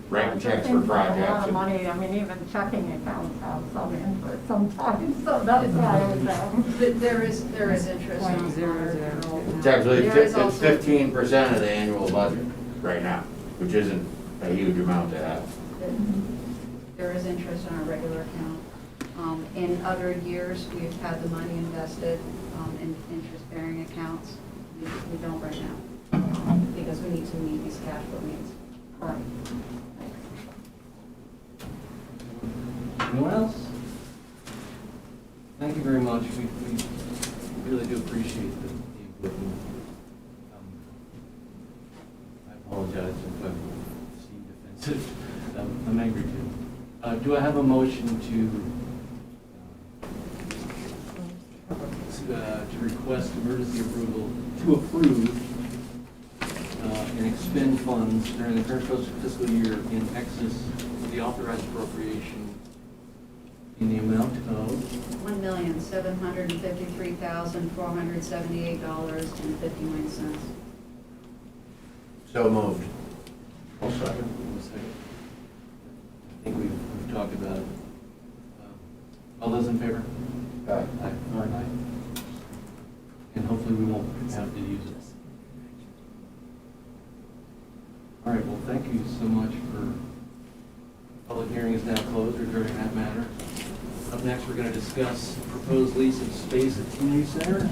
writing checks for projects. A lot of money, I mean, even checking accounts have some interest sometimes, so that's why I was There is interest on It's actually, it's 15% of the annual budget right now, which isn't a huge amount to have. There is interest on our regular account. In other years, we've had the money invested in interest-bearing accounts. We don't right now, because we need to meet these cash flow needs. Right. Anyone else? Thank you very much. We really do appreciate the input. I apologize if I seem defensive. I'm angry too. Do I have a motion to request emergency approval to approve and expend funds during the current fiscal year in excess of the authorized appropriation in the amount of $1,753,478.59. So moved. I'll second. I think we've talked about it. All those in favor? Aye. Aye. And hopefully we won't have to use it. All right, well, thank you so much for, public hearing is now closed regarding that matter. Up next, we're going to discuss proposed lease of space at Community Center,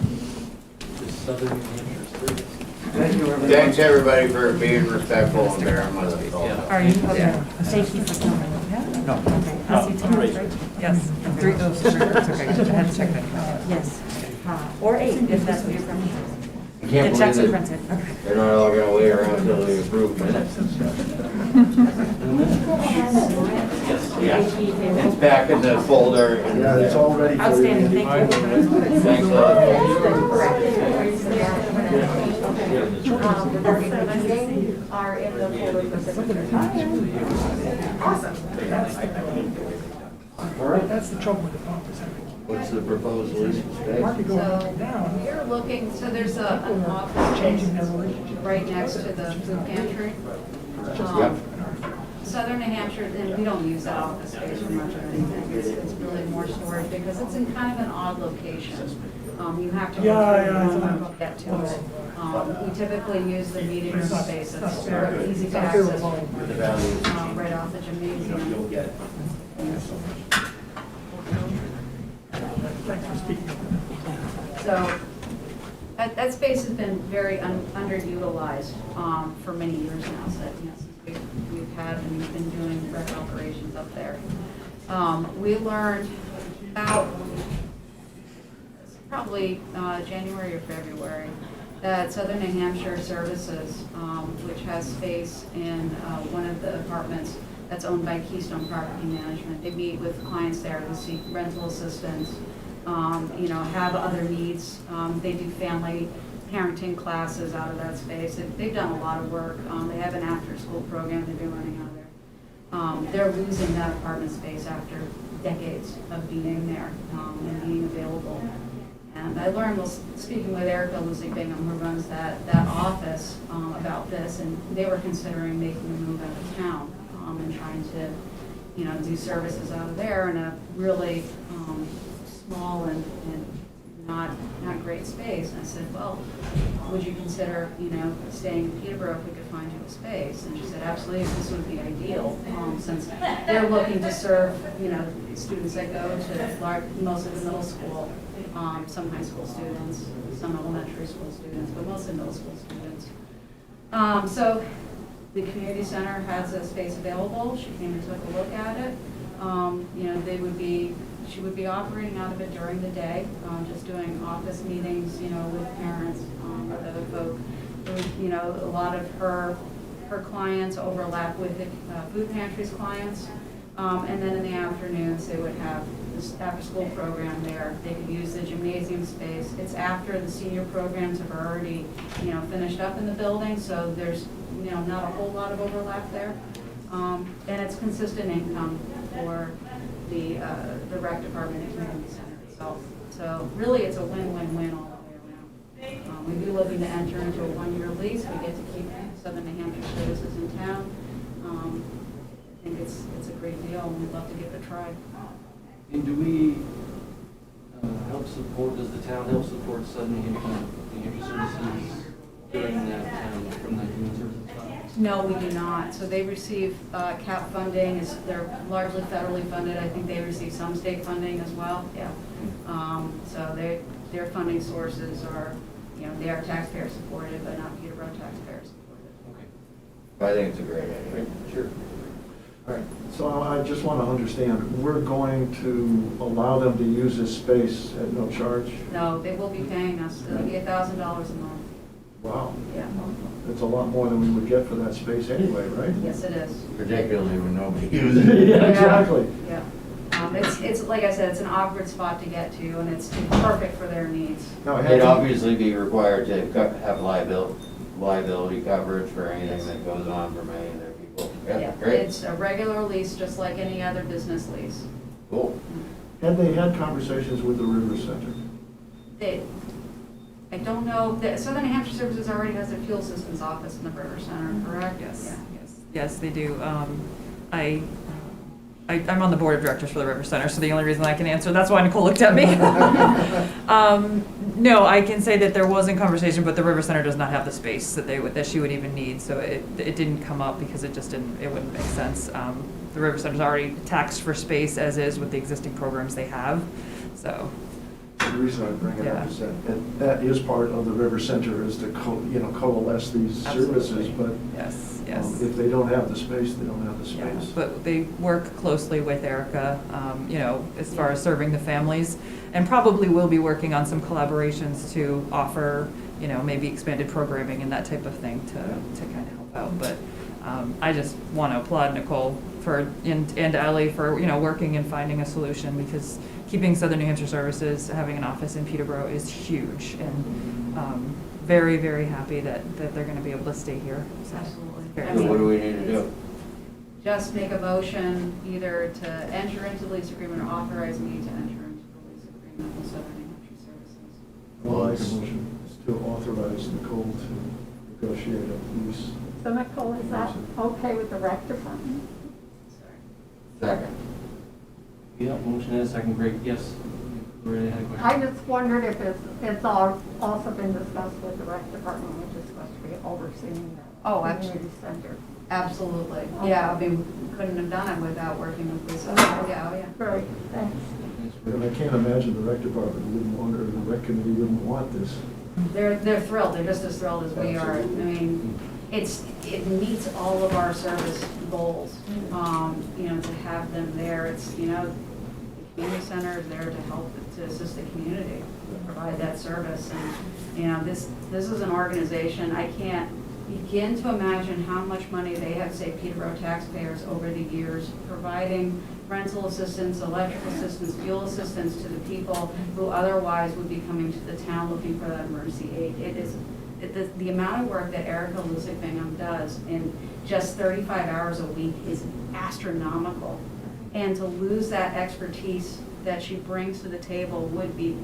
the Southern New Hampshire service. Thank you, everybody. Thanks, everybody, for being respectful and bearing with us. Are you, okay, thank you for coming. No. Okay, I'll see you tomorrow, right? Yes, three, it's okay, I had to check that. Yes, or 8, if that's what you're from. I can't The checks are believe printed. that they're not all gonna wait around until they approve minutes and stuff. Yeah, it's back in the folder. And Yeah, it's all ready for you. Outstanding, thank you. Thanks a lot. Are in the folder for signatures. Awesome. All right. That's the trouble with the pump, is What's the proposed list of space? market going up So and down. we're looking, so there's an office Changing their relationship. right next to the food pantry. Yep. Southern New Hampshire, and we don't use that office space for much of anything. It's really more storage because it's in kind of an odd location. You have to go get to it. We typically use the meeting room space. It's very easy to access right off the gymnasium. Thanks for speaking. So that space has been very underutilized for many years now. So since we've been doing rec operations up there. We learned about probably January or February, that Southern New Hampshire Services, which has space in one of the apartments that's owned by Keystone Property Management. They meet with clients there to seek rental assistance, have other needs. They do family parenting classes out of that space. They've done a lot of work. They have an after-school program they've been running out of there. They're losing that apartment space after decades of being there and being available. And I learned, speaking with Erica Lucy Bingham, who runs that office, about this, and they were considering making a move out of town and trying to, do services out of there in a really small and not great space. And I said, well, would you consider, staying in Peterborough if we could find you a space? And she said, absolutely, this would be ideal, since they're looking to serve, students that go to most of the middle school, some high school students, some elementary school students, but mostly middle school students. So the community center has a space available. She came and took a look at it. She would be operating out of it during the day, just doing office meetings, with parents, with other folk. A lot of her clients overlap with the food pantry's clients. And then in the afternoons, they would have this after-school program there. They could use the gymnasium space. It's after the senior programs have already, finished up in the building, so there's, not a whole lot of overlap there. And it's consistent income for the rec department and community center itself. So really, it's a win-win-win all the way around. We'd be looking to enter into a one-year lease. We get to keep Southern New Hampshire services in town. I think it's a great deal, and we'd love to give it a try. And do we does the town help support Southern New Hampshire services during that from that human services fund? No, we do not. So they receive CAP funding. They're largely federally funded. I think they receive some state funding as well. Yeah. So their funding sources are, they are taxpayer supported, but not Peterborough taxpayer supported. I think it's a great idea. Sure. All right, so I just want to understand, we're going to allow them to use this space at no charge? No, they will be paying us. It'll be $1,000 a month. Wow. Yeah. That's a lot more than we would get for that space anyway, right? Yes, it is. Particularly when nobody uses it. Yeah, exactly. Yeah. It's like I said, it's an awkward spot to get to, and it's perfect for their needs. They'd obviously be required to have liability coverage for anything that goes on for many of their people. Yeah, great. It's a regular lease, just like any other business lease. Cool. Had they had conversations with the River Center? I don't know, Southern New Hampshire Services already has a fuel systems office in the River Center, correct? Yes, yes, they do. I'm on the board of directors for the River Center, so the only reason I can answer, that's why Nicole looked at me. No, I can say that there was in conversation, but the River Center does not have the space that she would even need, so it didn't come up because it wouldn't make sense. The River Center's already taxed for space as is with the existing programs they have, so. The reason I bring it up is that is part of the River Center, is to coalesce these services, but yes. If they don't have the space, they don't have the space. Yeah, but they work closely with Erica, as far as serving the families, and probably will be working on some collaborations to offer, maybe expanded programming and that type of thing to kind of help out. But I just want to applaud Nicole and Ellie for, working and finding a solution, because keeping Southern New Hampshire Services, having an office in Peterborough is huge, and very, very happy that they're going to be able to stay here. So. Absolutely. So what do we need to do? Just make a motion either to enter into the lease agreement or authorize me to enter into the lease agreement with Southern New Hampshire Services. Well, make a motion to authorize Nicole to negotiate a lease. So Nicole, is that okay with the rec department? Second. Yeah, motion and a second, great, yes. Loretta had a question. I just wondered if it's also been discussed with the rec department, which is supposed to be overseeing the community center. Absolutely. Okay. Yeah, we couldn't have done it without working with Lisa. Yeah. Great, thanks. And I can't imagine the rec department wouldn't want, or the rec committee wouldn't want this. They're thrilled. They're just as thrilled as we are. I mean, it meets all of our service goals. To have them there. It's the community center is there to help to assist the community. provide that service. And, you know, this is an organization, I can't begin to imagine how much money they have saved Peterborough taxpayers over the years, providing rental assistance, electrical assistance, fuel assistance to the people who otherwise would be coming to the town looking for that emergency aid. It is, the amount of work that Erica Lusick-Bingham does in just 35 hours a week is astronomical. And to lose that expertise that she brings to the table would be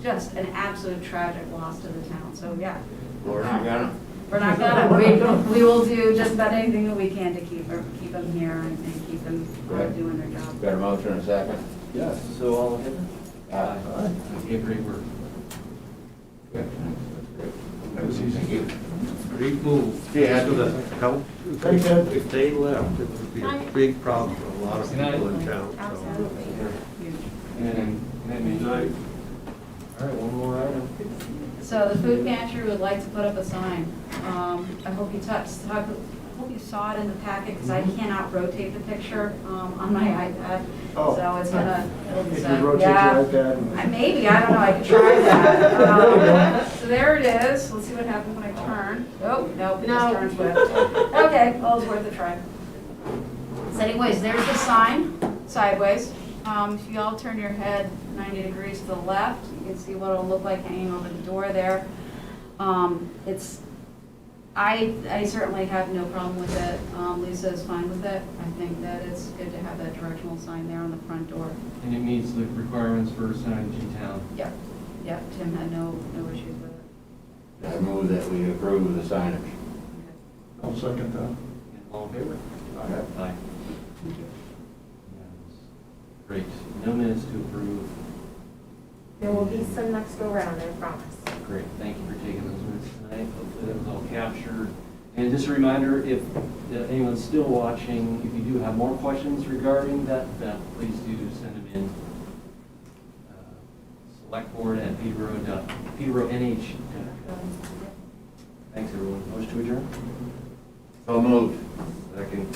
just an absolute tragic loss to the town. So, yeah. We're not gonna. We're not gonna, we will do just about anything that we can to keep them here and keep them doing their job. Got a motion and a second? Yes, so all in favor? Aye. Okay, great work. Good. That was easy. Great move. Yeah. So that help, Thank you. if they left, it would be a big problem for a lot of people in town, so. Absolutely. And Good night. all right, one more item. So the food pantry would like to put up a sign. I hope you saw it in the packet, because I cannot rotate the picture on my iPad. Oh. So it's it'll be If you set. rotate Yeah. your iPad and- Maybe, I don't know, I could try that. So there it is. Let's see what happens when I turn. Oh, nope, it just turns with. Okay, well, it's worth a try. So anyways, there's the sign, sideways. If you all turn your head 90 degrees to the left, you can see what it'll look like hanging over the door there. I certainly have no problem with it. Lisa is fine with it. I think that it's good to have that directional sign there on the front door. And it meets the requirements for signage in town. Yep, Tim had no issues with it. I move that we approve the signage. I'll second that. And all in favor? Aye. Aye. Great. No minutes to approve. There will be some next go round, I promise. Great. Thank you for taking those minutes tonight. Hopefully that was all captured. And just a reminder, if anyone's still watching, if you do have more questions regarding that, please do send them in. selectboard@peterborough.nh.gov. Thanks, everyone. Motion to adjourn? So moved. Second.